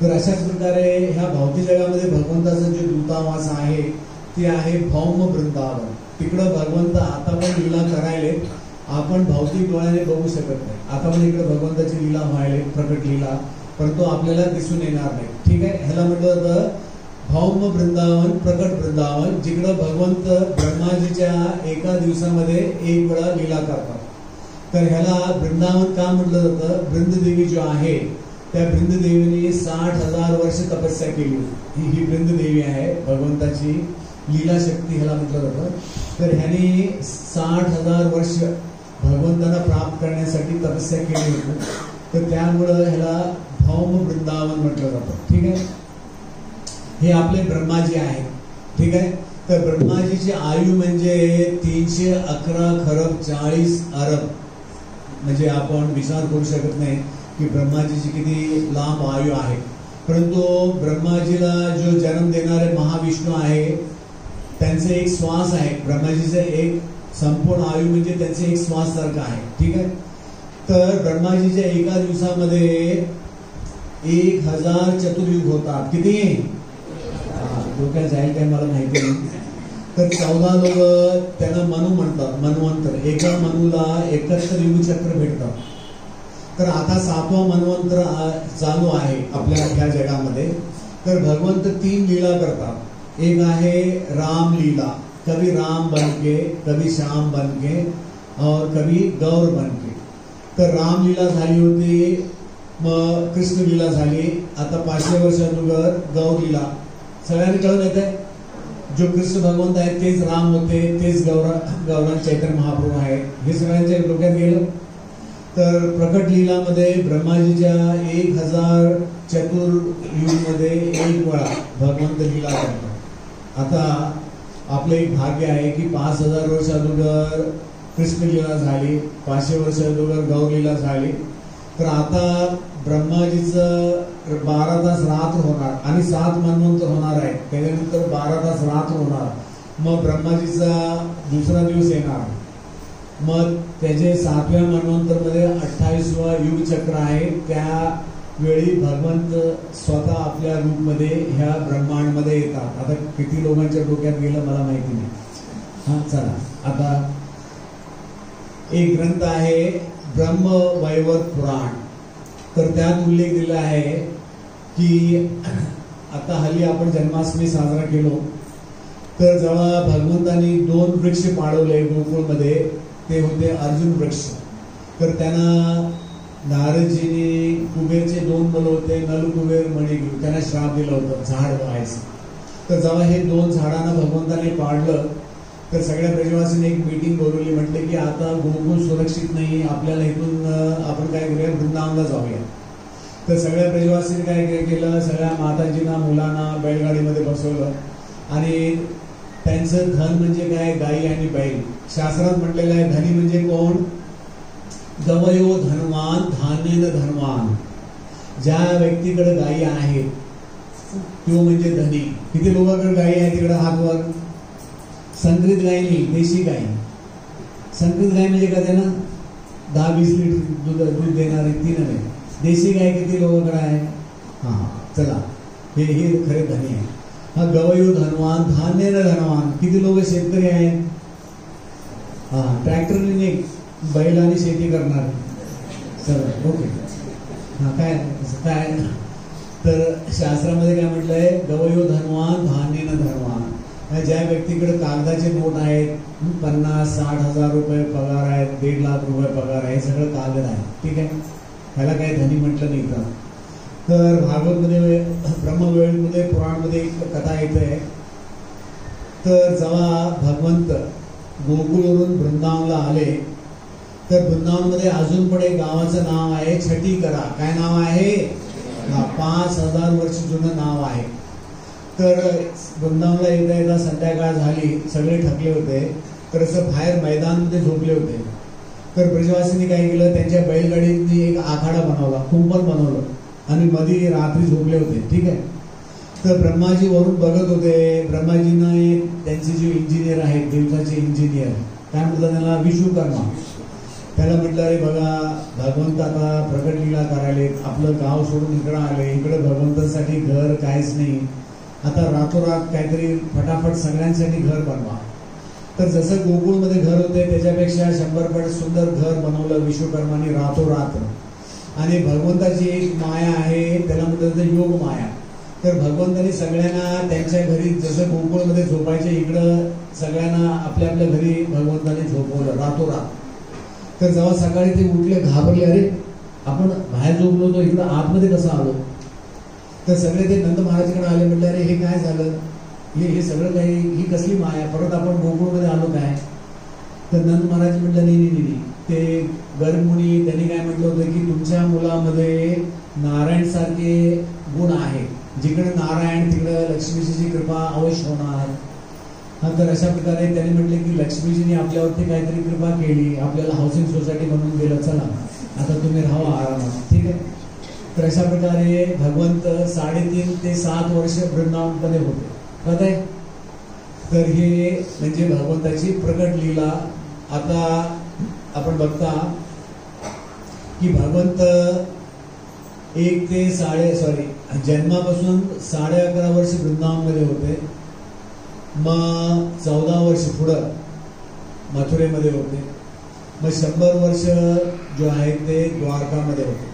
तर अशाच प्रकारे ह्या भौतिक जगामध्ये भगवंताचा जो दूतावास आहे ते आहे भौम वृंदावन. तिकडं भगवंत आता पण लीला करायले, आपण भौतिक डोळ्याने बघू शकत नाही. आता पण इकडे भगवंताची लीला व्हायले, प्रकट लीला, परंतु आपल्याला दिसून येणार नाही. ठीक आहे. ह्याला म्हटलं जातं भौम वृंदावन, प्रकट वृंदावन, जिकडं भगवंत ब्रह्माजीच्या एका दिवसामध्ये एक वेळा लीला करतात. तर ह्याला वृंदावन का म्हटलं जातं? वृंददेवी जो आहे त्या वृंददेवीने 60,000 वर्ष तपस्या केली. ही वृंददेवी आहे, भगवंताची लीला शक्ती ह्याला म्हटलं जातं. तर ह्याने 60,000 वर्ष भगवंताला प्राप्त करण्यासाठी तपस्या केली होती. तर त्यामुळं ह्याला भौम वृंदावन म्हटलं जातं. ठीक आहे. हे आपले ब्रह्माजी आहेत. ठीक आहे. तर ब्रह्माजीची आयु म्हणजे 311 खरब 40 अरब. म्हणजे आपण विचार करू शकत नाही की ब्रह्माजीची किती लांब आयु आहे. परंतु ब्रह्माजीला जो जन्म देणारे महाविष्णू आहे त्यांचे एक श्वास आहे. ब्रह्माजीचे एक संपूर्ण आयु म्हणजे त्यांचे एक श्वास सारखं आहे. ठीक आहे. तर ब्रह्माजीच्या एका दिवसामध्ये 1000 चतुर्युग होतात. किती? डोक्यात जाईल काय मला माहिती नाही. तर 14 लोक त्यांना मनु म्हणतात, मन्वंतर. एका मनुला 71 युगचक्र भेटतात. तर आता 7वां मन्वंतर चालू आहे आपल्या ह्या जगामध्ये. तर भगवंत 3 लीला करतात. एक आहे राम लीला, कभी राम बनके, कभी श्याम बनके और कभी गौर बनके. तर राम लीला झाली होती, मग कृष्ण लीला झाली. आता 500 वर्ष अगोदर गौर लीला. सगळ्यांनी कळून येते जो कृष्ण भगवंत आहेत तेच राम होते, तेच गौरांग चैतन्य महाप्रभू आहेत. हे सगळ्यांच्या डोक्यात गेलं. तर प्रकट लीलामध्ये ब्रह्माजीच्या 1000 चतुर्युग मध्ये एक वेळा भगवंत लीला करतात. आता आपलं एक भाग्य आहे की 5000 वर्ष अगोदर कृष्ण लीला झाली, 500 वर्ष अगोदर गौर लीला झाली. तर आता ब्रह्माजीचं 12 तास रात्र होणार आणि 7 मन्वंतर होणार आहे. त्याच्यानंतर 12 तास रात्र होणार. मग ब्रह्माजीचा दुसरा दिवस येणार. मग त्याचे 7व्या मन्वंतर मध्ये 28वां युगचक्र आहे. त्यावेळी भगवंत स्वतः आपल्या रूपमध्ये ह्या ब्रह्मांडमध्ये येतात. आता किती लोकांच्या डोक्यात गेलं मला माहिती नाही. हा चला, आता एक ग्रंथ आहे ब्रह्म वैवर्त पुराण. तर त्यात उल्लेख दिला आहे की आता हल्ली आपण जन्माष्टमी साजरा केलो. तर जेव्हा भगवंतांनी 2 वृक्ष पाडवले गोकुळमध्ये, ते होते अर्जुन वृक्ष. तर त्यांना नारदजींनी कुबेरचे 2 मुलं होते, नल कुबेर मणी, त्यांना श्राप दिला होता झाड व्हायचं. तर जेव्हा हे 2 झाडांना भगवंताने पाडलं तर सगळ्या ब्रजवासींनी एक मीटिंग बोलवली. म्हटले की आता गोकुळ सुरक्षित नाही, आपल्याला इथून आपण काय करूया, वृंदावनला जाऊया. तर सगळ्या ब्रजवासींनी काय केलं, सगळ्या माताजींना मुलांना बैलगाडीमध्ये बसवलं आणि त्यांचं धन म्हणजे काय, गाई आणि बैल. शास्त्रात म्हटलेलं आहे धनी म्हणजे कोण, गवयो धनवान धान्येन धनवान. ज्या व्यक्तीकडे गायी आहेत तो म्हणजे धनी. किती लोकांकडे गायी आहे तिकडे हात वर. संकरित गाय नाही, देशी गाय. संकरित गाय म्हणजे काय ना 10-20 लिटर दूध देणारी ती नव्हे. देशी गाय किती लोकांकडे आहे. हा चला, हे खरे धनी आहे. हा गवयो धनवान, धान्याने धनवान. किती लोक शेतकरी आहेत. हा ट्रॅक्टरने बैलाने शेती करणार. चला ओके. हा काय तर शास्त्रामध्ये काय म्हटलंय, गवयो धनवान धान्येन धनवान. ज्या व्यक्तीकडे कागदाचे नोट आहेत, 50-60 हजार रुपये पगार आहेत, 1.5 लाख रुपये पगार आहे, हे सगळं कागद आहे. ठीक आहे, ह्याला काही धनी म्हटलं नाही का. तर भागवतमध्ये ब्रह्मवेळमध्ये पुराणमध्ये एक कथा येते. तर जेव्हा भगवंत गोकुळवरून वृंदावनला आले, तर वृंदावनमध्ये अजून पण एक गावाचं नाव आहे छटीकरा. काय नाव आहे. 5000 वर्ष जुनं नाव आहे. तर वृंदावनला येता येता संध्याकाळ झाली, सगळे थकले होते. तर असं बाहेर मैदानमध्ये झोपले होते. तर ब्रजवासींनी काय केलं, त्यांच्या बैलगाडीने एक आखाडा बनवला, कुंपण बनवलं आणि मध्ये रात्री झोपले होते. ठीक आहे. तर ब्रह्माजी वरून बघत होते. ब्रह्माजीनं त्यांचे जे इंजिनियर आहेत, दिवसाचे इंजिनियर, काय म्हणतात त्याला, विश्वकर्मा, त्याला म्हटलं, अरे बघा भगवंत आता प्रकट लीला करायले, आपलं गाव सोडून इकडं आले, इकडे भगवंतासाठी घर काहीच नाही, आता रातोरात काहीतरी फटाफट सगळ्यांसाठी घर बनवा. तर जसं गोकुळमध्ये घर होते त्याच्यापेक्षा 100 पट सुंदर घर बनवलं विश्वकर्माने रातोरात. आणि भगवंताची एक माया आहे, त्याला म्हणतात योग माया. तर भगवंतानी सगळ्यांना त्यांच्या घरी, जसं गोकुळमध्ये झोपायचे, इकडं सगळ्यांना आपल्या आपल्या घरी भगवंताने झोपवलं रातोरात. तर जेव्हा सकाळी ते उठले, घाबरले, अरे आपण बाहेर झोपलो होतो, इकडं आतमध्ये कसं आलो. तर सगळे ते नंद महाराजांकडे आले. म्हटले, अरे हे काय झालं, हे सगळं काही, ही कसली माया, परत आपण गोकुळमध्ये आलो काय. तर नंद महाराज म्हटलं, नाही, ते गर्गमुनी त्यांनी काय म्हटलं होतं की तुमच्या मुलामध्ये नारायण सारखे गुण आहे, जिकडे नारायण तिकडे लक्ष्मीची कृपा अवश्य होणार. हा, तर अशा प्रकारे त्यांनी म्हटले की लक्ष्मीजीने आपल्यावरती काहीतरी कृपा केली, आपल्याला हाऊसिंग सोसायटी बनवून दिलं, चला आता तुम्ही राहा आरामात. ठीक आहे. तर अशा प्रकारे भगवंत 3.5 ते 7 वर्ष वृंदावनमध्ये होते. कळतंय. तर हे म्हणजे भगवंताची प्रकट लीला. आता आपण बघता की भगवंत जन्मापासून 11.5 वर्ष वृंदावनमध्ये होते. मग 14 वर्ष पुढं मथुरेमध्ये होते. मग 100 वर्ष जो आहे ते द्वारकामध्ये होते.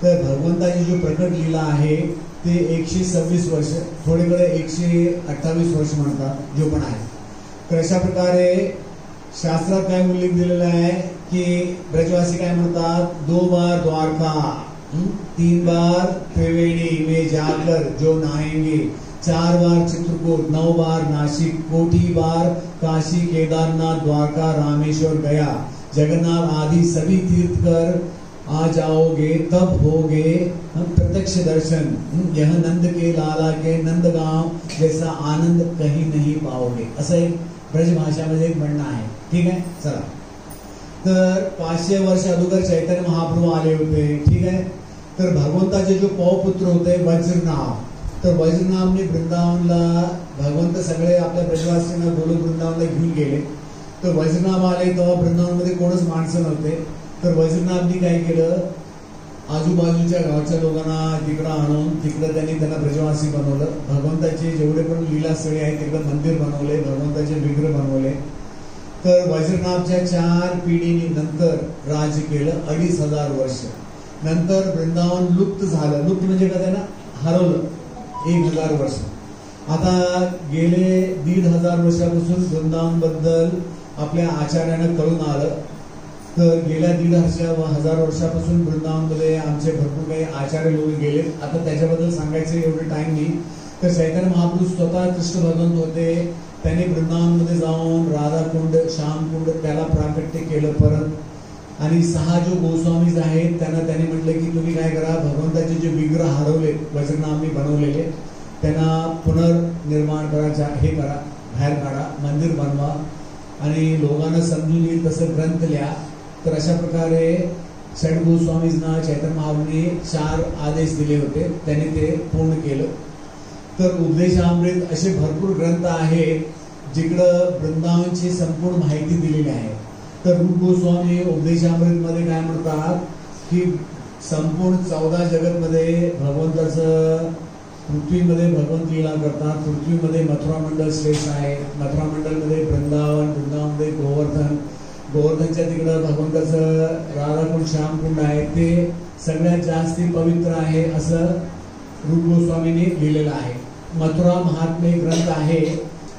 तर भगवंताची जो प्रकट लीला आहे ते 126 वर्ष, थोडेकडे 128 वर्ष म्हणतात, जो पण आहे. तर अशा प्रकारे शास्त्रात काय उल्लेख दिलेला आहे की ब्रजवासी काय म्हणतात, 2 बार द्वारका, 3 बार त्रिवेणी में जाकर जो नहाएंगे, 4 बार चित्रकूट, 9 बार नासिक, कोटि बार काशी, केदारनाथ, द्वारका, रामेश्वर, गया, जगन्नाथ आदि सभी तीर्थ कर आ जाओगे, तब होगे हम प्रत्यक्ष दर्शन, यह नंद के लाला के नंदगांव जैसा आनंद कहीं नहीं पाओगे. असं एक ब्रज भाषामध्ये एक म्हणणं आहे. ठीक आहे. चला, तर 500 वर्ष अगोदर चैतन्य महाप्रभू आले होते. ठीक आहे. तर भगवंताचे जो पौपुत्र होते वज्रनाभ, तर वज्रनाभने वृंदावनला भगवंत सगळे आपल्या ब्रजवासींना गोलोक वृंदावनला घेऊन गेले. तर वज्रनाभ आले तेव्हा वृंदावनमध्ये कोणच माणसं नव्हते. तर वज्रनाभनी काय केलं, आजूबाजूच्या गावच्या लोकांना तिकडं आणून तिकडं त्यांना ब्रजवासी बनवलं. भगवंताचे जेवढे पण लीलास्थळी आहेत तिकडं मंदिर बनवले, भगवंताचे विग्रह बनवले. तर वज्रनाभच्या 4 पिढीनी नंतर राज्य केलं 2500 वर्ष. नंतर वृंदावन लुप्त झालं. लुप्त म्हणजे काय, ना हरवलं 1000 वर्ष. आता गेले 1500 वर्षापासून वृंदावन बद्दल आपल्या आचार्यानं कळून आलं. तर गेल्या 1500 वर्षापासून वृंदावनमध्ये आमचे भरपूर काही आचार्य लोक गेले. आता त्याच्याबद्दल सांगायचं एवढं टाइम नाही. तर चैतन्य महाप्रभू स्वतः कृष्ण भगवंत होते. त्यांनी वृंदावनमध्ये जाऊन राधाकुंड, श्यामकुंड त्याला प्राकट्य केलं परत. आणि 6 जो गोस्वामीज आहेत त्यांनी म्हटलं की तुम्ही काय करा, भगवंताचे जे विग्रह हरवले वज्रनाभने बनवलेले त्यांना पुनर्निर्माण करायचा, हे करा, बाहेर काढा, मंदिर बनवा आणि लोकांना समजून येईल तसं ग्रंथ लिहा. तर अशा प्रकारे षड गोस्वामीजना चैतन्य महाप्रभूंनी 4 आदेश दिले होते, त्यांनी ते पूर्ण केलं. तर उपदेशामृत असे भरपूर ग्रंथ आहेत जिकडं वृंदावनची संपूर्ण माहिती दिलेली आहे. तर रूप गोस्वामी उपदेशामृत मध्ये काय म्हणतात की संपूर्ण 14 जगतमध्ये भगवंताचं पृथ्वीमध्ये भगवंत लीला करतात. पृथ्वीमध्ये मथुरा मंडल श्रेष्ठ आहे. मथुरा मंडलमध्ये वृंदावनमध्ये गोवर्धनच्या तिकडं भगवंताचं राधाकुंड श्यामकुंड आहे. ते सगळ्यात जास्ती पवित्र आहे असं रूप गोस्वामीने लिहिलेलं आहे. मथुरा महात्म्य ग्रंथ आहे,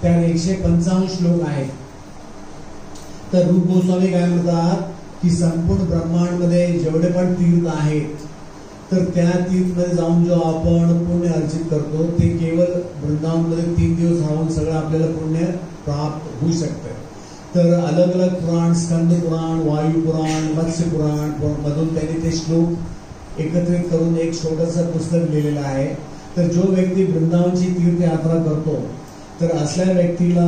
त्यात 155 श्लोक आहेत. तर रूप गोस्वामी काय म्हणतात की संपूर्ण ब्रह्मांडमध्ये जेवढे पण तीर्थ आहेत तर त्या तीर्थमध्ये जाऊन जो आपण पुण्य अर्जित करतो ते केवळ वृंदावनमध्ये 3 दिवस राहून सगळं आपल्याला पुण्य प्राप्त होऊ शकतं. तर अलग अलग पुराण, स्कंद पुराण, वायू पुराण, मत्स्य पुराण मधून त्यांनी ते श्लोक एकत्रित करून एक छोटंसं पुस्तक लिहिलेलं आहे. तर जो व्यक्ती वृंदावनची तीर्थयात्रा करतो तर असल्या व्यक्तीला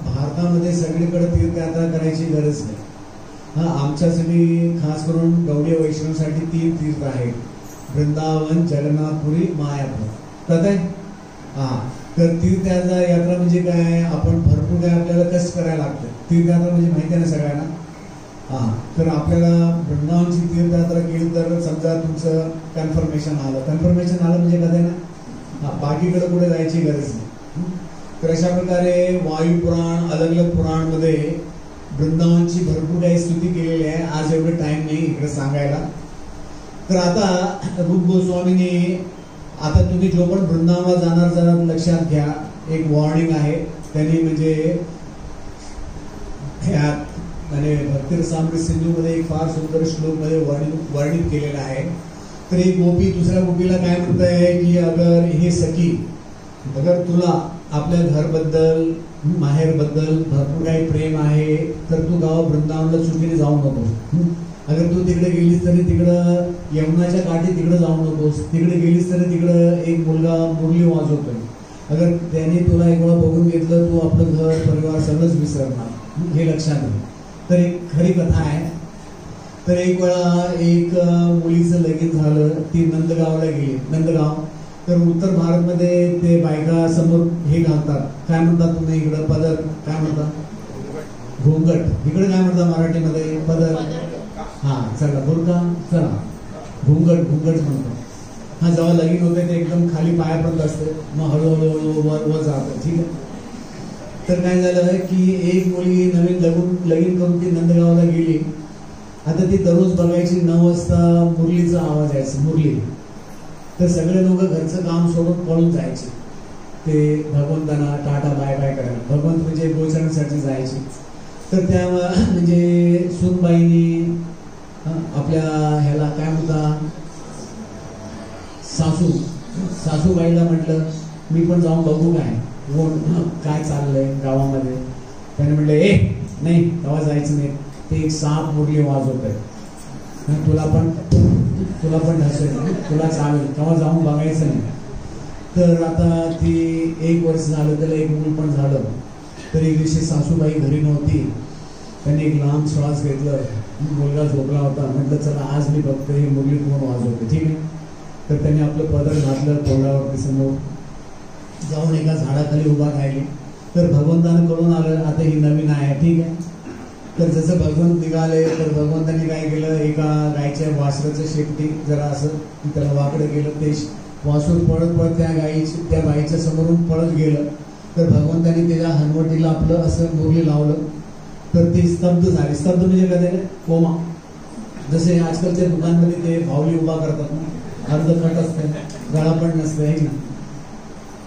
भारतामध्ये सगळीकडे तीर्थयात्रा करायची गरज नाही. आमच्यासाठी खास करून गौडीय वैष्णवसाठी 3 तीर्थ आहेत, वृंदावन, जगन्नाथपुरी, मायापूर. कळत आहे? तर तीर्थयात्रा म्हणजे काय, आपण भरपूर काय आपल्याला कष्ट करायला लागतं. तीर्थयात्रा म्हणजे माहिती आहे ना सगळ्यांना. तर आपल्याला वृंदावनची तीर्थयात्रा केली तर समजा तुमचं कन्फर्मेशन आलं म्हणजे कधी ना बाकीकडे कुठे जायची गरज नाही. तर अशा प्रकारे वायू पुराण, अलग अलग पुराण मध्ये वृंदावनची भरपूर काही स्तुती केलेली आहे. आज एवढं टाइम नाही इकडे सांगायला. तर आता रूप गोस्वामीने आता तुम्ही जो पण वृंदावनाला जाणार जरा लक्षात घ्या, एक वॉर्निंग आहे. त्यांनी म्हणजे म्हणजे भक्ती रसामृत सिंधू मध्ये एक फार सुंदर श्लोक मध्ये वर्णित केलेलं आहे. तर एक गोपी दुसऱ्या गोपीला काय म्हणत आहे की अगर हे सखी, अगर तुला आपल्या घरबद्दल, माहेरबद्दल भरपूर काही प्रेम आहे तर तू गाव वृंदावनला चुकीने जाऊ नकोस. अगर तू तिकडे गेलीस तरी तिकडं यमुनाच्या काठी तिकडे जाऊ नकोस. तिकडे गेलीस तरी तिकडं एक मुलगा मुरली वाजवतोय. अगर त्याने तुला एक वेळा बघून घेतलं तू आपलं घर परिवार सगळंच विसरणार, हे लक्षात घे. तर एक खरी कथा आहे. तर एक वेळा एक मुलीचं लगीन झालं, ती नंदगावला गेली. नंदगाव तर उत्तर भारतमध्ये ते बायका समोर हे घालतात, काय म्हणतात तुम्ही इकडं, पदर काय म्हणतात, घोंगट. इकडे काय म्हणतात मराठीमध्ये, पदर. चला बुरका, चला घुंगट म्हणतो. जेव्हा लगीन होते ते एकदम खाली पायापर्यंत असते, मग हळूहळू वर जातं. ठीक आहे. तर काय झालं की एक मुलगी नवीन लगीन करून ती नंदगावला गेली. आता ती दररोज बघायची 9 वाजता मुरलीचा आवाज यायचा, मुरली. तर सगळे लोक घरचं काम सोडून पळून जायचे ते भगवंतांना टाटा बाय बाय करायला. भगवंत म्हणजे गोचरण्यासाठी जायचे. तर त्या म्हणजे सुनबाईनी आपल्या ह्याला काय म्हणता सासूबाईला म्हटलं मी पण जाऊन बघू काय चाललंय गावामध्ये. त्याने म्हटलं नाही गावात जायचं नाही, ते एक साप मुरली वाजवत आहे, तुला पण ढसेल, तुला चालेल, तेव्हा जाऊन बघायचं नाही. तर आता ती 1 वर्ष झालं, त्याला एक मूल पण झालं. तर एक दिवशी सासूबाई घरी नव्हती. त्यांनी एक लांब श्वास घेतलं, मुलगा झोपला होता. म्हटलं चला आज मी बघतो ही मुरली कोण वाजवते. ठीक आहे. तर त्यांनी आपलं पदर घातलं, तोंडावरती समोर जाऊन एका झाडाखाली उभा राहिली. तर भगवंतानं कळून आलं आता ही नवीन आहे. ठीक आहे. तर जसं भगवंत निघाले तर भगवंतांनी काय केलं, एका गायच्या वासराचं शेपटी जरा असं त्याला वाकडं केलं. ते वासूर पळत त्या बाईच्या समोरून पळत गेलं. तर भगवंतांनी त्याच्या हनवटीला आपलं असं मुरली लावलं. तर ती स्तब्ध झाली. स्तब्ध म्हणजे काय, कोमा. जसे आजकालच्या दुकानमध्ये ते भावली उभा करतात ना, अर्ध कट असते, गळा पण नसते आहे ना.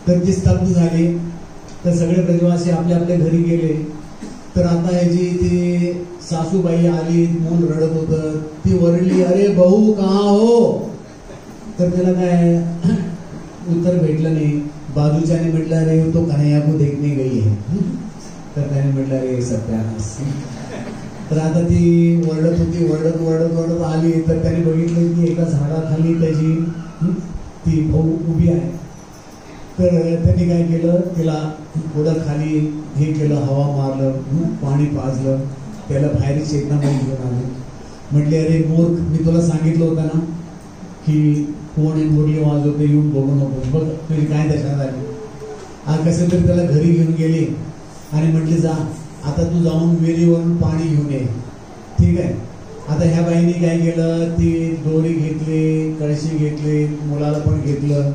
तर ती स्तब्ध झाली. तर सगळे ब्रजवासी आपल्या आपल्या घरी गेले. तर आता ह्याची ती सासूबाई आली, मूल रडत होतं. ती वरली, अरे भाऊ कहा हो. तर त्याला काय उत्तर भेटलं नाही. बाजूच्याने म्हटलं अरे तो कन्हैया को देखने गई है. तर त्याने म्हटलं अरे सत्यानाश. तर आता ती वरडत होती, वरडत आली. तर त्याने बघितलं की एका झाडाखाली त्याची ती भाऊ उभी आहे. तर त्यांनी काय केलं, तिला थोडं खाली हे केलं, हवा मारलं, पाणी पाजलं, त्याला बाहेर चेतनाबाई घेऊन आले. म्हटले अरे मूर्ख, मी तुला सांगितलं होतं ना की कोण मुरली वाजवते येऊन बघू नको, बघ तुझी काय दशा झाली. आज कसं तरी त्याला घरी घेऊन गेली आणि म्हटली जा आता तू जाऊन विहिरीवरून पाणी घेऊन ये. ठीक आहे. आता ह्या बाईने काय केलं, ती दोरी घेतली, कळशी घेतली, मुलाला पण घेतलं.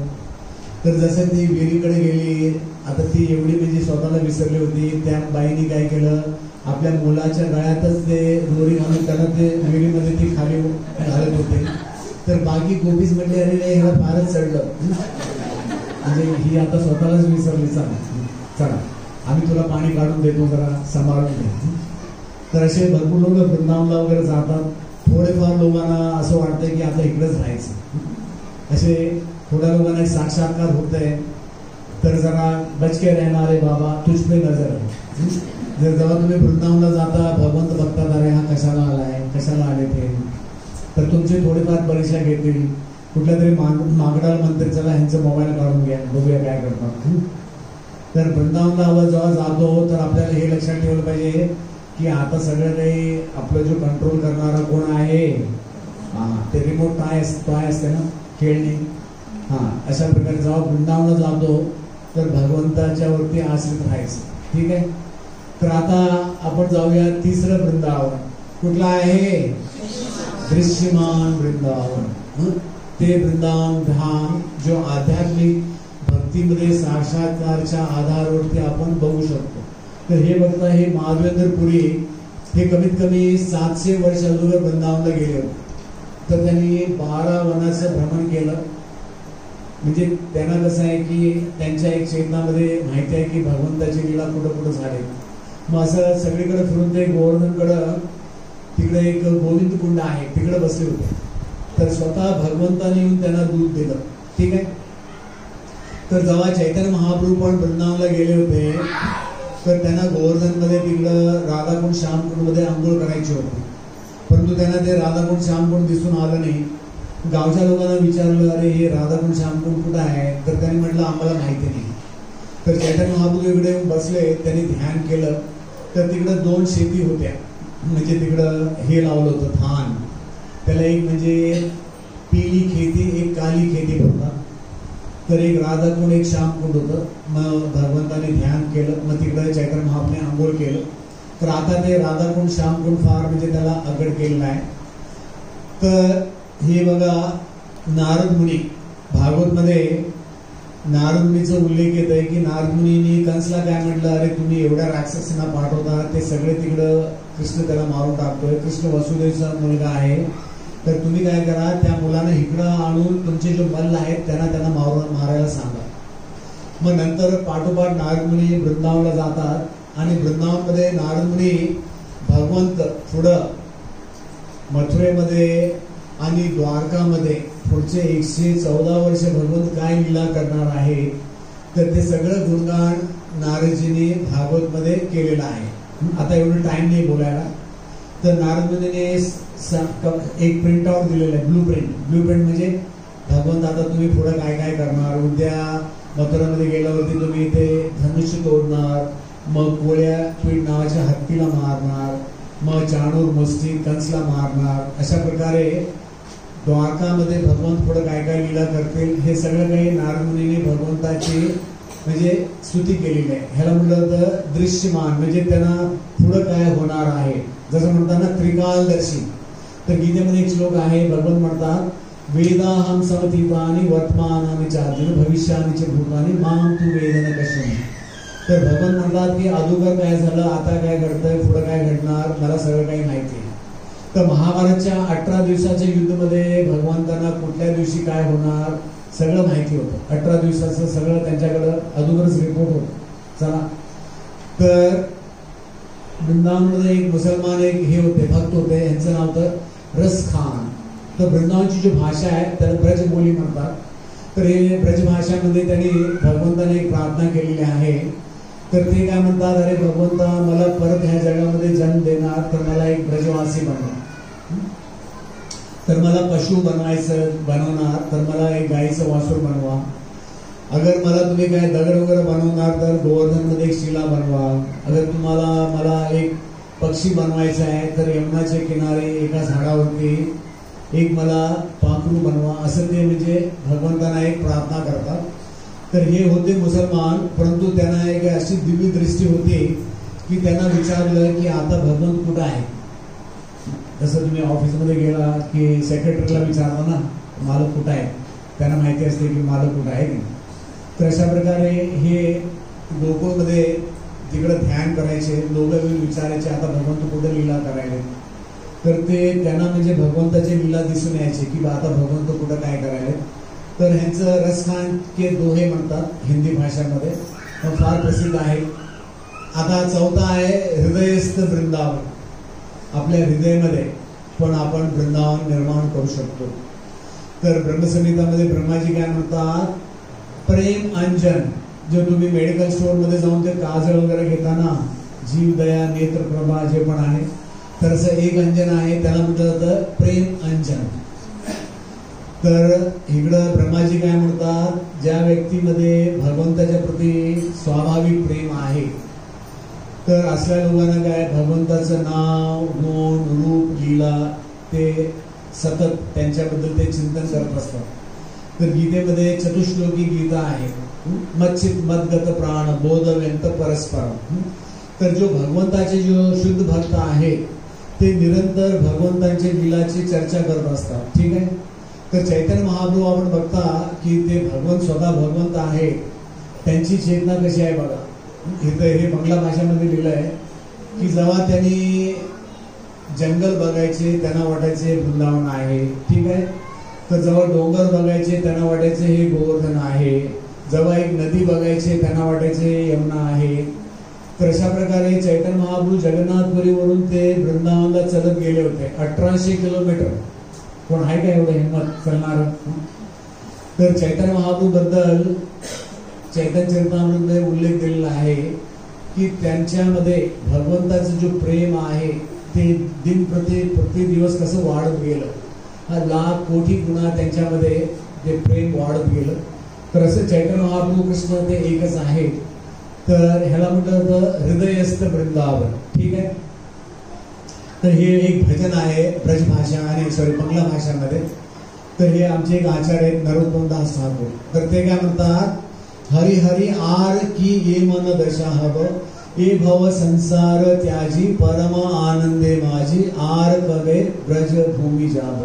तर जसं ती विहिरीकडे गेली, आता ती एवढी म्हणजे स्वतःला विसरली होती. त्या बाईने काय केलं, आपल्या मुलाच्या गळ्यातच ते दोरी घालून त्याला ते विहिरीमध्ये ती खाली घालत होते. तर बाकी गोपीच म्हटले अरे नाही ह्याला फारच चढलं, म्हणजे ही आता स्वतःलाच विसरली. चला आम्ही तुला पाणी काढून देतो, जरा सांभाळून घे. तर असे भरपूर लोक वृंदावनला वगैरे जातात. थोडेफार लोकांना असं वाटतंय की आता इकडेच राहायचं. असे थोड्या लोकांना एक साक्षात्कार होत आहे, तर जरा बचके रहना रे बाबा तुझ पे नजर. जर जेव्हा तुम्ही वृंदावनला जाता, भगवंत बघतात अरे हा कशाला आलाय, कशाला आले ते, तर तुमची थोडीफार परीक्षा घेतील. कुठल्या तरी मागडाला म्हणते चला ह्यांचं मोबाईल काढून घ्या, बघूया काय करतात. तर वृंदावनला जेव्हा जातो तर आपल्याला हे लक्षात ठेवलं पाहिजे की आता सगळं काही आपलं जो कंट्रोल करणारा कोण आहे, ते रिमोट काय असते ना, खेळणे. अशा प्रकारे जेव्हा वृंदावनला जातो तर भगवंताच्या वरती आश्रित राहायचं. ठीक आहे. तर आता आपण जाऊया तिसरं वृंदावन. कुठलं आहे? दृश्यमान वृंदावन. ते वृंदावन धाम जो आध्यात्मिक भक्तीमध्ये साक्षात्कारच्या आधारावरती आपण बघू शकतो. तर हे बघता हे महावीरपुरी हे कमीत कमी 700 वर्ष अगोदर वृंदावनला गेले होते. तर त्यांनी 12 वनाचं भ्रमण केलं. म्हणजे त्यांना कसं आहे की त्यांच्या एक चेतनामध्ये माहिती आहे की भगवंताची लीला कुठं कुठं झाली. मग असं सगळीकडे फिरून ते गोवर्धनकडं तिकडे एक गोविंद कुंड आहे, तिकडे बसले होते. तर स्वतः भगवंताने येऊन त्यांना दूध दिलं. ठीक आहे. तर जेव्हा चैतन्य महाप्रभू पण वृंदावनला गेले होते तर त्यांना गोवर्धनमध्ये तिकडं राधाकुंड श्यामकुंडमध्ये आंघोळ करायची होती. परंतु त्यांना ते राधाकुंड श्यामकुंड दिसून आलं नाही. गावच्या लोकांना विचारलं अरे हे राधाकुंड श्यामकुंड कुठं आहे, तर त्यांनी म्हटलं आम्हाला माहिती नाही. तर चैतन्य महाप्रभू इकडे येऊन बसले, त्यांनी ध्यान केलं. तर तिकडं 2 शेती होत्या. म्हणजे तिकडं हे लावलं होतं धान, त्याला एक म्हणजे पिली खेती, एक काली खेती बोलतात. तर एक राधाकुंड एक श्यामकुंड होतं. मग भगवंताने ध्यान केलं, मग तिकडे चैतन्य महाप्रभूने आंघोळ केलं. तर आता ते राधाकुंड श्यामकुंड फार म्हणजे त्याला अगड केलेला आहे. तर हे बघा नारद मुनी भागवत मध्ये नारद मुनीचा उल्लेख येत आहे की नारद मुनींनी कंसला काय म्हटलं, अरे तुम्ही एवढ्या राक्षसांना पाठवता, ते सगळे तिकडं कृष्ण त्याला मारून टाकतोय, कृष्ण वसुदेवचा मुलगा आहे, तर तुम्ही काय करा त्या मुलांना इकडं आणून तुमचे जे मल्ल आहेत त्यांना मारायला सांगा. मग नंतर पाठोपाठ नारद मुनी वृंदावनला जातात आणि वृंदावन मध्ये नारद मुनी भगवंत पुढं मथुरेमध्ये आणि द्वारकामध्ये पुढचे 114 वर्ष भगवंत काय लीला करणार आहे, तर ते सगळं गुणगान नारदजींनी भागवत मध्ये केलेलं आहे. आता एवढं टाइम नाही बोलायला. तर नारद मुनीने एक प्रिंट आउट दिलेलं आहे, ब्लू प्रिंट म्हणजे भगवंत आता तुम्ही पुढे काय काय करणार. उद्या मथुरामध्ये गेल्यावरती तुम्ही इथे धनुष्य तोडणार, मग कोळ्या पीठ नावाच्या हत्तीला मारणार, मग चाणूर मुष्टी कंसला मारणार. अशा प्रकारे द्वारकामध्ये भगवंत पुढे काय काय लीला करतील हे सगळं काही नारद मुनीने भगवंताची म्हणजे स्तुती केलेली आहे. ह्याला म्हटलं होतं दृश्यमान, म्हणजे त्यांना पुढे काय होणार आहे. जसं म्हणतात ना त्रिकालदर्शी. तर गीतेमध्ये एक श्लोक आहे, भगवंत म्हणतात वेदाहम समतीतानि वर्तमानानि चार्जुन भविष्यानि च भूतानि माम तू वेदन कश्यमि. तर भगवंत म्हणतात की अगोदर काय झालं, आता काय घडतंय, पुढे काय घडणार, मला सगळं काही माहिती आहे. तर महाभारतच्या 18 दिवसाच्या युद्धामध्ये भगवंतांना कुठल्या दिवशी काय होणार सगळं माहिती होतं. 18 दिवसाचं सगळं त्यांच्याकडं अगोदरच रिपोर्ट होतं. चला, तर वृंदावनमध्ये एक मुसलमान एक हे होते, भक्त होते, यांचं नाव होतं रस खान. तर वृंदावनची जी भाषा आहे त्याला ब्रजबोली म्हणतात. तर हे ब्रजभाषामध्ये त्यांनी भगवंताने एक प्रार्थना केलेली आहे. तर ते काय म्हणतात, अरे भगवंता मला परत ह्या जगामध्ये जन्म देणार तर मला एक ब्रजवासी बनवा, तर मला पशु बनवणार तर मला एक गाईचं वासुर बनवा, अगर मला तुम्ही काय दगड वगैरे बनवणार तर गोवर्धन मध्ये एक शिला बनवा, अगर तुम्हाला मला एक पक्षी बनवायचा आहे तर यमुनाच्या किनारे एका झाडावरती एक मला पाखरू बनवा, असं ते म्हणजे भगवंतांना एक प्रार्थना करतात. तर हे होते मुसलमान, परंतु त्यांना एक अशी दिव्य दृष्टी होती की त्यांना विचारलं की आता भगवंत कुठं आहे. जसं तुम्ही ऑफिसमध्ये गेला की सेक्रेटरीला विचारलं ना मालक कुठं आहे, त्यांना माहिती असते की मालक कुठं आहे. तर अशा प्रकारे हे गोकुळमध्ये तिकडे ध्यान करायचे, लोक विचारायचे आता भगवंत कुठे लीला करायले. तर ते त्यांना म्हणजे भगवंताची लीला दिसून यायची की आता भगवंत कुठं काय करायले. तर ह्यांचं रसखान के दोहे म्हणतात हिंदी भाषेमध्ये, फार प्रसिद्ध आहे. आता चौथा आहे हृदयस्थ वृंदावन. आपल्या हृदयामध्ये पण आपण वृंदावन निर्माण करू शकतो. तर ब्रह्मसंहितामध्ये ब्रह्माजी काय म्हणतात, प्रेम अंजन. जो तुम्ही मेडिकल स्टोअर मध्ये जाऊन ते काजळ वगैरे घेताना जीवदया नेत्रप्रभा जे पण आहे, तर असं एक अंजन आहे, त्याला म्हटलं जातं प्रेम अंजन. तर इकडं ब्रह्माजी काय म्हणतात, ज्या व्यक्तीमध्ये भगवंताच्या प्रती स्वाभाविक प्रेम आहे, तर असल्या लोकांना काय भगवंताचं नाव गुण रूप लीला ते सतत त्यांच्याबद्दल ते चिंतन करत असतात. तर गीतेमध्ये चतुश्लोकी गीता आहे, मच्चित मद्गत प्राण बोधव्यंत परस्पर. तर जो भगवंताचे जो शुद्ध भक्त आहे ते निरंतर भगवंतांच्या लीलाची चर्चा करत असतात. ठीक आहे. तर चैतन्य महाप्रभू आपण बघता की ते भगवंत स्वतः भगवंत आहे, त्यांची चेतना कशी आहे बघा. इथं हे बंगला भाषेमध्ये लिहिलं आहे की जेव्हा त्यांनी जंगल बघायचे त्यांना वाटायचे वृंदावन आहे. ठीक आहे. तर जेव्हा डोंगर बघायचे त्यांना वाटायचे हे गोवर्धन आहे. जेव्हा एक नदी बघायचे त्यांना वाटायचे यमुना आहे. तर अशा प्रकारे चैतन्य महाप्रभू जगन्नाथपुरीवरून ते वृंदावनला चलत गेले होते 1800 किलोमीटर. कोण आहे का एवढं हिंमत करणार. तर चैतन्य महाप्रभू बद्दल चैतन्य चरितामृतमध्ये उल्लेख दिलेला आहे की त्यांच्यामध्ये भगवंताचं जो प्रेम आहे ते दिन प्रति दिवस कसं वाढत गेलं. हा लाख कोटी गुणा त्यांच्यामध्ये ते प्रेम वाढत गेलं. तर असं चैतन्य महाप्रभू कृष्ण ते एकच आहे. तर ह्याला म्हटलं जातं हृदयस्थ वृंदावन. ठीक आहे. तर हे एक भजन आहे ब्रज भाषा आणि बंगला भाषामध्ये. तर हे आमचे एक आचार्य आहेत नरोत्तम दास ठाकूर. तर ते काय म्हणतात, हरि हरि आर की ये मन दशा हव ए भव संसार त्याजी परम आनंदे माझी आर कवे ब्रज भूमी जाव.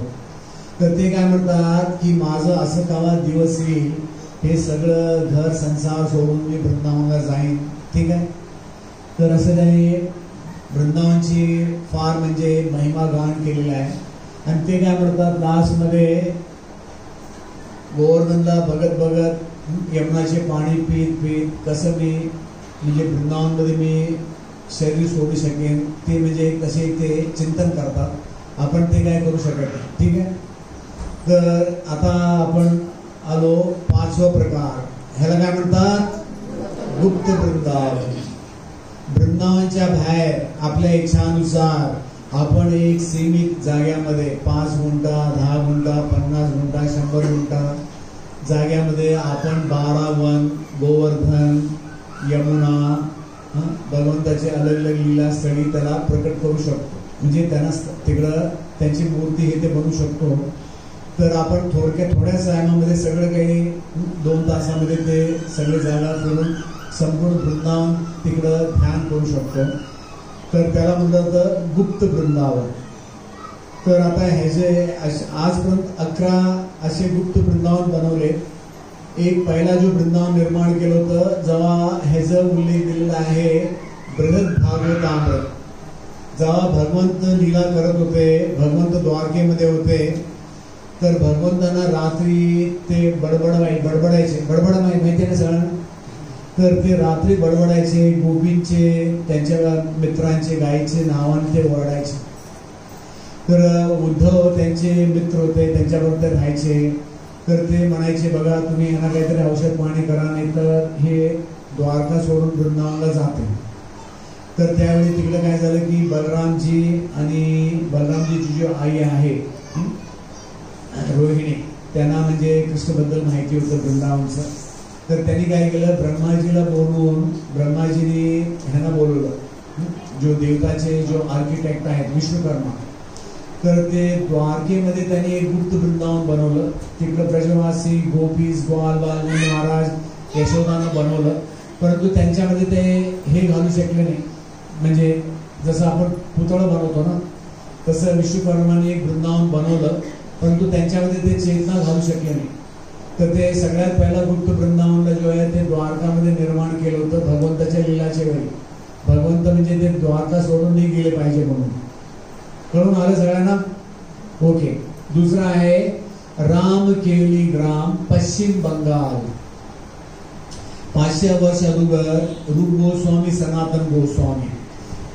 तर ते काय म्हणतात की माझं असं कावा दिवस येईल हे सगळं घर संसार सोडून मी वृंदावनला जाईन. ठीक आहे. तर असं त्यांनी वृंदावनची फार म्हणजे महिमा गान केलेला आहे. आणि ते काय म्हणतात लास्ट मध्ये गोवर्धनला बघत बघत यमुनाचे पाणी पीत पीत कसं मी म्हणजे वृंदावनमध्ये मी शरीर सोडू शकेन ते म्हणजे कसे ते चिंतन करतात. आपण ते काय करू शकत. ठीक आहे. तर आता आपण आलो पाचवा प्रकार, ह्याला काय म्हणतात गुप्त वृंदावन. वृंदावनच्या बाहेर आपल्या इच्छानुसार आपण एक सीमित जाग्यामध्ये 5 गुंठा 10 गुंठा 50 गुंठा 100 गुंठा जाग्यामध्ये आपण 12 वन गोवर्धन यमुना भगवंताचे अलग अलग लीला स्थळी त्याला प्रकट करू शकतो. म्हणजे त्यांना तिकडं त्यांची मूर्ती हे ते बनवू शकतो. तर आपण थोड्या टायमामध्ये सगळं काही 2 तासामध्ये ते सगळे जागा फिरून संपूर्ण वृंदावन तिकडं ध्यान करू शकतो. तर त्याला म्हणलं जातं गुप्त वृंदावन. तर आता ह्याचे आजपर्यंत 11 असे गुप्त वृंदावन बनवले. एक पहिला जो वृंदावन निर्माण केलं होतं जेव्हा ह्याचा उल्लेख दिलेला आहे बृहद भागवतामृत. जेव्हा भगवंत लीला करत होते, भगवंत द्वारकेमध्ये होते, तर भगवंतांना रात्री ते बडबडायचे माहिती ना सगळ्यांना. तर ते रात्री बडबडायचे, गोपींचे त्यांच्या मित्रांचे गायीचे नावाने ते ओरडायचे. तर उद्धव त्यांचे मित्र होते, त्यांच्याबरोबर ते राहायचे. तर ते म्हणायचे बघा तुम्ही यांना काहीतरी औषध पाणी करा नाही तर हे द्वारका सोडून वृंदावनला जाते. तर त्यावेळी तिकडे काय झालं की बलरामजी आणि बलरामजीची जी आई आहे रोहिणी, त्यांना म्हणजे कृष्णबद्दल माहिती होतं वृंदावनचं. तर त्यांनी काय केलं, ब्रह्माजीला बोलवून ब्रह्माजीने ह्यांना बोलवलं जो देवताचे जो आर्किटेक्ट आहेत विश्वकर्मा. तर ते द्वारकेमध्ये त्यांनी एक गुप्त वृंदावन बनवलं. तिकडं ब्रजवासी, गोपीस, ग्वाल बाल महाराज, यशोदानं बनवलं. परंतु त्यांच्यामध्ये ते हे घालू शकले नाही. म्हणजे जसं आपण पुतळं बनवतो ना, तसं विश्वकर्माने एक वृंदावन बनवलं, परंतु त्यांच्यामध्ये ते चेतना घालू शकले नाही. तर ते सगळ्यात पहिला गुप्त वृंदावनला जो आहे ते द्वारकामध्ये निर्माण केलं होतं भगवंताच्या लीलाच्या वेळी. भगवंत म्हणजे ते द्वारका सोडून नाही गेले पाहिजे म्हणून. कळून आलं सगळ्यांना? ओके. दुसरा आहे रामकेली ग्राम, पश्चिम बंगाल. 500 वर्ष अगोदर रूप गोस्वामी, सनातन गोस्वामी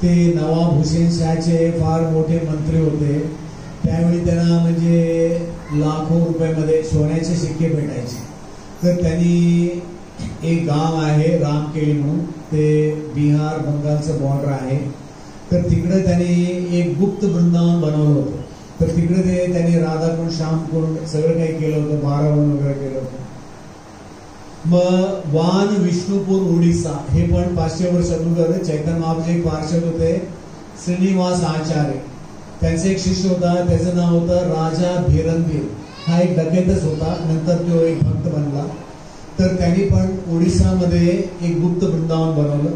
ते नवाब हुसेन शाहचे फार मोठे मंत्री होते. त्यावेळी त्यांना म्हणजे लाखो रुपयामध्ये सोन्याचे शिक्के भेटायचे. तर त्यांनी एक गाव आहे रामकेली म्हणून, ते बिहार बंगालचं बॉर्डर आहे. तर तिकडे त्यांनी एक गुप्त वृंदावन बनवलं होतं. तर तिकडे ते त्यांनी राधाकुंड, श्यामकुंड सगळं काही केलं होतं, 12 वन वगैरे केलं होतं. मग वान विष्णुपूर ओडिसा हे पण 500 वर्ष अगोदर चैतन्य महाप्रभूचे एक पार्षद होते, श्रीनिवास आचार्य. त्यांचा एक शिष्य होता, त्याचं नाव होतं राजा भिरंबीर. हा एक डकेतच होता, नंतर तो एक भक्त बनला. तर त्यांनी पण ओडिसामध्ये एक गुप्त वृंदावन बनवलं.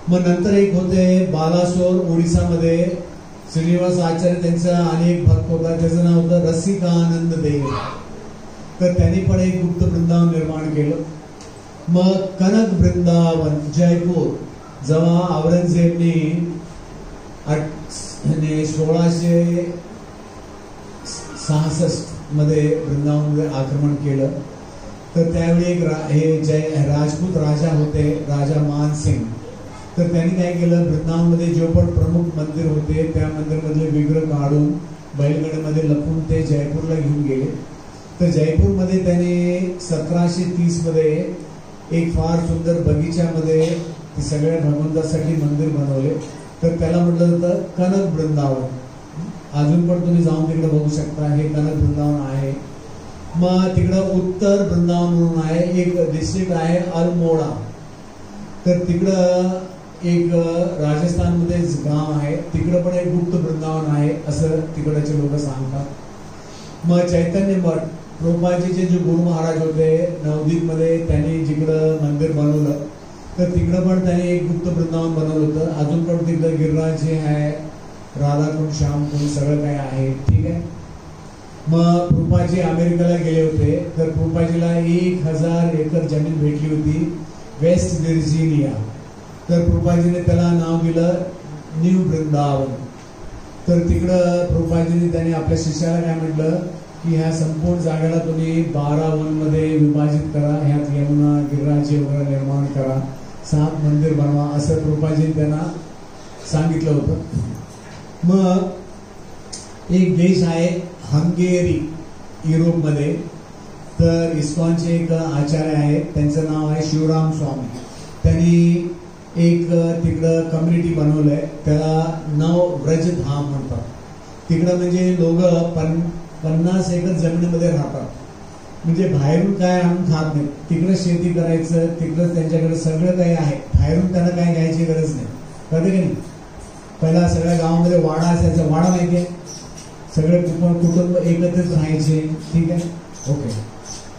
मग नंतर एक होते बालासोर ओडिसामध्ये, श्रीनिवास आचार्य त्यांचा अनेक भक्त होता, त्याचं नाव होतं रसिकानंद देव. तर त्यांनी पण एक गुप्त वृंदावन निर्माण केलं. मग कनक वृंदावन जयपूर, जेव्हा औरंगजेबने 1666 मध्ये वृंदावनमध्ये आक्रमण केलं, तर त्यावेळी एक हे राजपूत राजा होते, राजा मानसिंग. तर त्यांनी काय केलं, वृंदावनमध्ये जो पण प्रमुख मंदिर होते त्या मंदिरमधले विग्रह काढून बैलगाडीमध्ये लपून ते जयपूरला घेऊन गेले. तर जयपूरमध्ये त्याने 1730 मध्ये एक फार सुंदर बगीच्यामध्ये सगळ्या भगवंतासाठी मंदिर बनवले. तर त्याला म्हटलं जातं कनक वृंदावन. अजून पण तुम्ही जाऊन तिकडे बघू शकता, हे कनक वृंदावन आहे. मग तिकडं उत्तर वृंदावन म्हणून आहे, एक डिस्ट्रिक्ट आहे अल्मोडा. तर तिकडं एक राजस्थानमध्ये गाव आहे, तिकडं पण एक गुप्त वृंदावन आहे असं तिकडचे लोक सांगतात. मग चैतन्य मठ, प्रभुपादजीचे जे गुरु महाराज होते नवदीपमध्ये, त्यांनी जिकडं मंदिर बनवलं, तर तिकडं पण त्यांनी एक गुप्त वृंदावन बनवलं होतं. अजून पण तिकडं गिरिराज जे आहे, राधाकुंड, श्यामकुंड सगळं काही आहे. ठीक आहे. मग प्रभुपादजी अमेरिकेला गेले होते, तर प्रभुपादजीला 1000 एकर जमीन भेटली होती वेस्ट व्हर्जिनिया. तर प्रभुपादजीने त्याला नाव दिलं न्यू वृंदावन. तर तिकडं प्रभुपादजीने त्यांनी आपल्या शिष्याला काय म्हटलं की ह्या संपूर्ण जागेला तुम्ही 12 वनमध्ये विभाजित करा, ह्यात यमुना, गिरिराजी वगैरे निर्माण करा, 7 मंदिर बनवा, असं प्रभुपादजीने त्यांना सांगितलं होतं. मग एक देश आहे हंगेरी युरोपमध्ये. तर इस्कॉनचे एक आचार्य आहेत, त्यांचं नाव आहे शिवराम स्वामी. त्यांनी एक तिकडं कम्युनिटी बनवलंय, त्याला नवव्रजधाम म्हणतात. तिकडं म्हणजे लोक 50 एकर जमिनीमध्ये राहतात. म्हणजे बाहेरून काय आणून खात नाही, तिकडं शेती करायचं, तिकडं त्यांच्याकडे सगळं काही आहे, बाहेरून त्यांना काही घ्यायची गरज नाही. कळतं की नाही? पहिला सगळ्या गावामध्ये वाडा असायचा, वाडा माहिती आहे, सगळे कुटुंब एकत्रित राहायचे. ठीक आहे, ओके.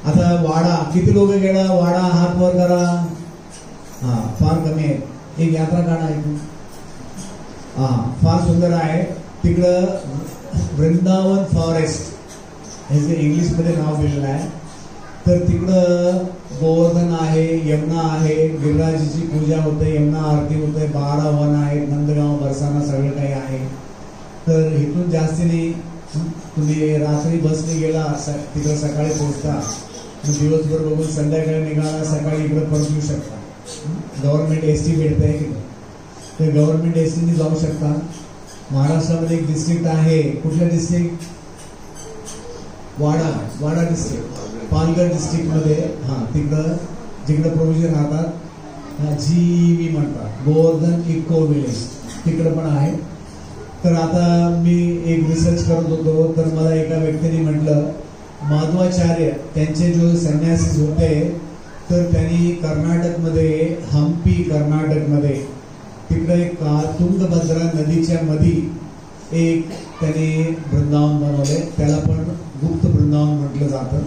आता वाडा किती लोक गेला, वाडा हात वर करा. हा, फार कमी आहे. एक यात्रा काढा ऐकून. हा, फार सुंदर आहे. तिकडं वृंदावन फॉरेस्ट हे जे इंग्लिश मध्ये नाव दिलेलं आहे. तर तिकडं गोवर्धन आहे, यमुना आहे, गिरिराजीची पूजा होते, यमुना आरती होते, 12 वन आहेत, नंदगाव, बरसाना सगळं काही आहे. तर इथून जास्ती नाही, तुम्ही रात्री बसने गेला तिकडं सकाळी पोहोचता, दिवसभर बघून संध्याकाळी निघाला, सकाळी इकडे परत येऊ शकता. गव्हर्नमेंट एसटी मिळते, ते गव्हर्नमेंट एसटीने जाऊ शकता. महाराष्ट्रामध्ये एक डिस्ट्रिक्ट आहे, कुठलं डिस्ट्रिक्ट? वाडा डिस्ट्रिक्ट, पालघर डिस्ट्रिक्ट मध्ये. हा, तिकडं जिकडं प्रभूजी राहतात, GEV म्हणतात, गोवर्धन इको विलेज, तिकडं पण आहे. तर आता मी एक रिसर्च करत होतो, तर मला एका व्यक्तीने म्हटलं माधवाचार्य त्यांचे जो संन्यासी होते, तर त्यांनी कर्नाटकमध्ये, हम्पी कर्नाटकमध्ये, तिकडे तुंगभद्रा नदीच्या मध्ये एक त्यांनी वृंदावन बनवले, त्याला पण गुप्त वृंदावन म्हटलं जातं.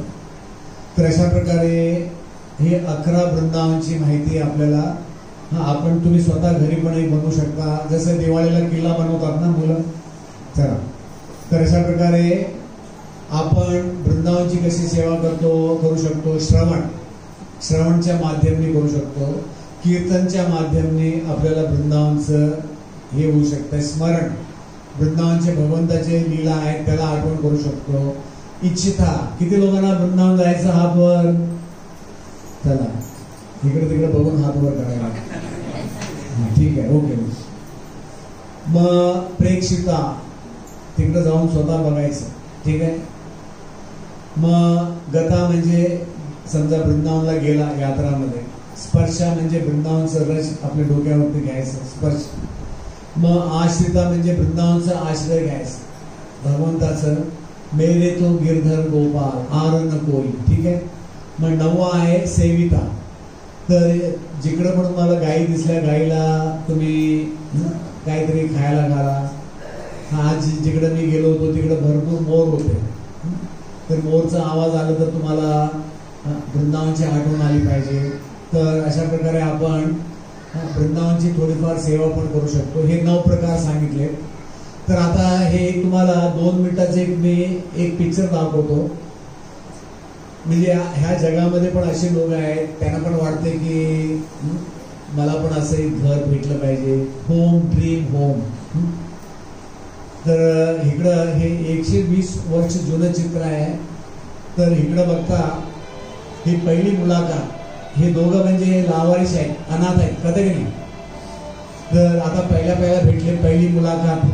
तर अशा प्रकारे हे 11 वृंदावनची माहिती आपल्याला आपण तुम्ही स्वतः घरी पण एक बनवू शकता, जसं दिवाळीला किल्ला बनवतात ना मुलं. चला, तर अशा प्रकारे आपण वृंदावनची कशी सेवा करू शकतो. श्रवणच्या माध्यमाने करू शकतो, कीर्तनच्या माध्यमाने आपल्याला वृंदावनचं हे होऊ शकतं. स्मरण, वृंदावनचे भगवंताचे लीला आहेत त्याला आठवण करू शकतो. इच्छिता, किती लोकांना वृंदावन जायचं हात वर. चला, इकडे तिकडे बघून हात वर करायला. ठीक आहे, ओके. मग प्रेक्षिता, तिकडे जाऊन स्वतः बघायचं. ठीक आहे. मग गता म्हणजे समजा वृंदावनला गेला यात्रामध्ये. स्पर्शा म्हणजे वृंदावनचं रस आपल्या डोक्यावरती घ्यायचं, स्पर्श. मग आश्रिता म्हणजे वृंदावनचा आश्रय घ्यायचं भगवंताचं. मेरे तो गिरधर गोपाल आर न कोई. ठीक आहे. मग 9वा आहे सेविता. तर जिकडे पण तुम्हाला गायी दिसल्या, गाईला तुम्ही काहीतरी खायला घाला. आज जिकडे मी गेलो होतो तिकडे भरपूर मोर होते. तर मोरचा आवाज आला तर तुम्हाला वृंदावनची आठवण आली पाहिजे. तर अशा प्रकारे आपण वृंदावनची थोडीफार सेवा पण करू शकतो. हे 9 प्रकार सांगितले. तर आता हे तुम्हाला 2 मिनिटाचे मी एक पिक्चर दाखवतो. म्हणजे ह्या जगामध्ये पण असे लोक आहेत, त्यांना पण वाटते की मला पण असं एक घर भेटलं पाहिजे. Home, dream home. तर इकडं हे 120 वर्ष जुनं चित्र आहे. तर इकडं बघता ही पहिली मुलाखत. हे दोघं म्हणजे लावारिस आहेत, अनाथ आहेत, कधी नाही. तर आता पहिल्या भेटले, पहिली मुलाखत.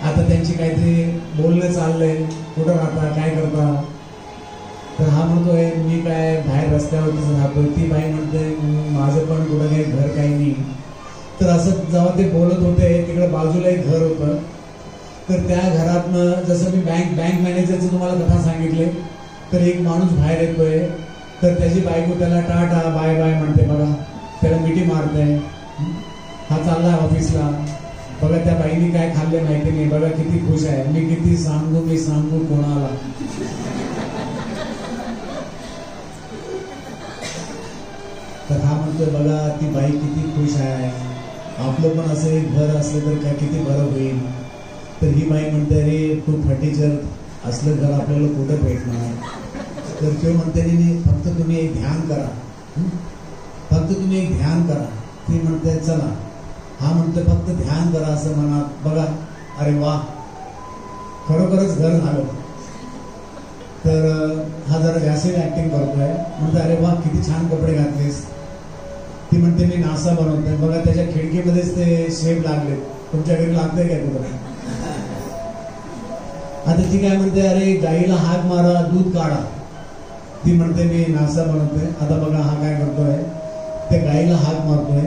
आता त्यांची काहीतरी बोलणं चाललंय, कुठं राहता, काय करता. तर हा म्हणतोय मी काय बाहेर रस्त्यावरतीच राहतोय. ती बाई म्हणते माझं पण कुठं काही घर काही नाही. तर असं जेव्हा ते बोलत होते तिकडे बाजूला एक घर होतं. तर त्या घरातनं जसं मी बँक मॅनेजरचं तुम्हाला कथा सांगितले, तर एक माणूस बाहेर येतोय. तर त्याची बायको त्याला टाटा बाय बाय म्हणते. बघा, त्याला मिठी मारते. हा चाललाय ऑफिसला. बघा त्या बाईने काय खाल्ले माहिती नाही. बघा किती खुश आहे. मी किती सांगू कोणाला. तर हा म्हणतोय बघा ती बाई किती खुश आहे. आपलं पण असं एक घर असलं तर काय किती बरं होईल. तर ही बाई म्हणते अरे तू फर्निचर असलं घर आपल्याला कुठं भेटणार. तर तो म्हणते नाही, फक्त तुम्ही एक ध्यान करा. फक्त तुम्ही एक ध्यान करा. ती म्हणते चला. हा म्हणतोय फक्त ध्यान करा असं मनात. बघा अरे वा, खरोखरच घर झालं. तर हा जरा जास्त ऍक्टिंग करतोय. म्हणते अरे वा किती छान कपडे घातलेस. ती म्हणते मी नासा बनवतोय. बघा त्याच्या खिडकीमध्येच ते शेप लागले. तुमच्या घरी लागतंय काय कुठं. आता ती काय म्हणते अरे गाईला हाक मारा, दूध काढा. ती म्हणते मी नासा बनवतोय. आता बघा हा काय करतोय, ते गाईला हाक मारतोय.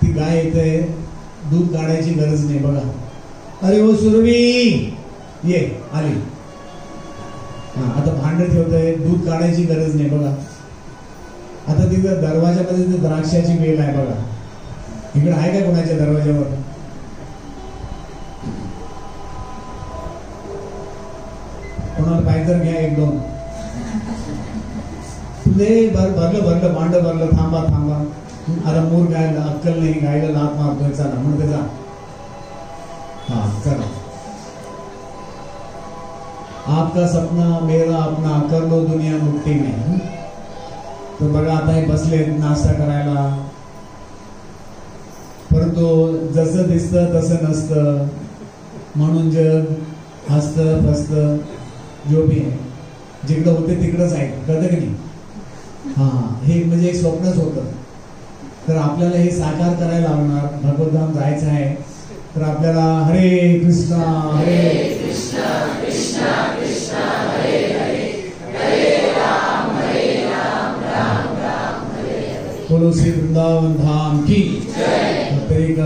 ती गाय येते, दूध काढायची गरज नाही. बघा अरे ओ सुरभी ये आली. हा आता भांड ठेवतोय, दूध काढायची गरज नाही. बघा आता तिथं दरवाजामध्ये द्राक्षाची वेल आहे. बघा इकडे आहे का कोणाच्या दरवाजावर. कोणाला पाहिजे तर घ्या 1-2. तुले भरलं भांड भरलं. थांबा. अरे मूर गायला अक्कल नाही, गायला लात मारतोय. चला म्हणते जा. हा चला. आपका सपना मेरा अपना कर लो दुनिया मुट्ठी में. तर बघा आता हे बसले नाश्ता करायला. परंतु जसं दिसतं तसं नसतं. म्हणून जग हसतं फसतं जो भी आहे. जिकडं होते तिकडंच आहे, कळतं की नाही. हा हे म्हणजे एक स्वप्नच होतं. तर आपल्याला हे साकार करायला लागणार. भगवद्धाम जायचं आहे. तर आपल्याला हरे कृष्णा कृष्णा कृष्णा हरे हरे हरे राम राम राम हरे हरे. बोलो श्री वृंदावन धाम की जय. तर एक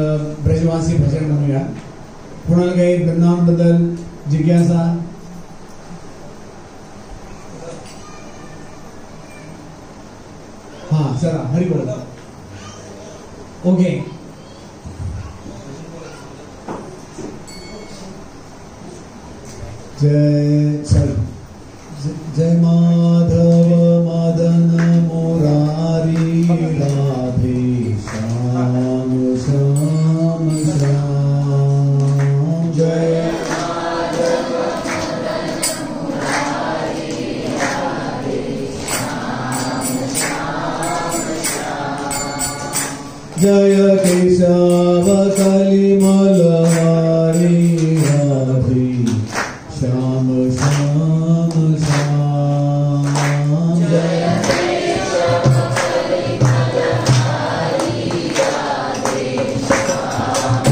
ब्रजवासी भजन म्हणूया. कुणाला काही वृंदावन बद्दल जिज्ञासा. हा चला हरी बोल. ओके जय चल जय माधव मदन मुरारी राधे श्याम श्याम श्याम जय जय केशव कलिमल हरि राधे श्याम श्याम श्याम जय केशव कलिमल हरि राधे श्याम श्याम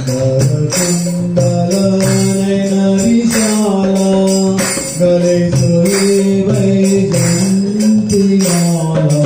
श्याम कुंडल नयन विशाला गले सोए वैजयंती माला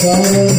Jai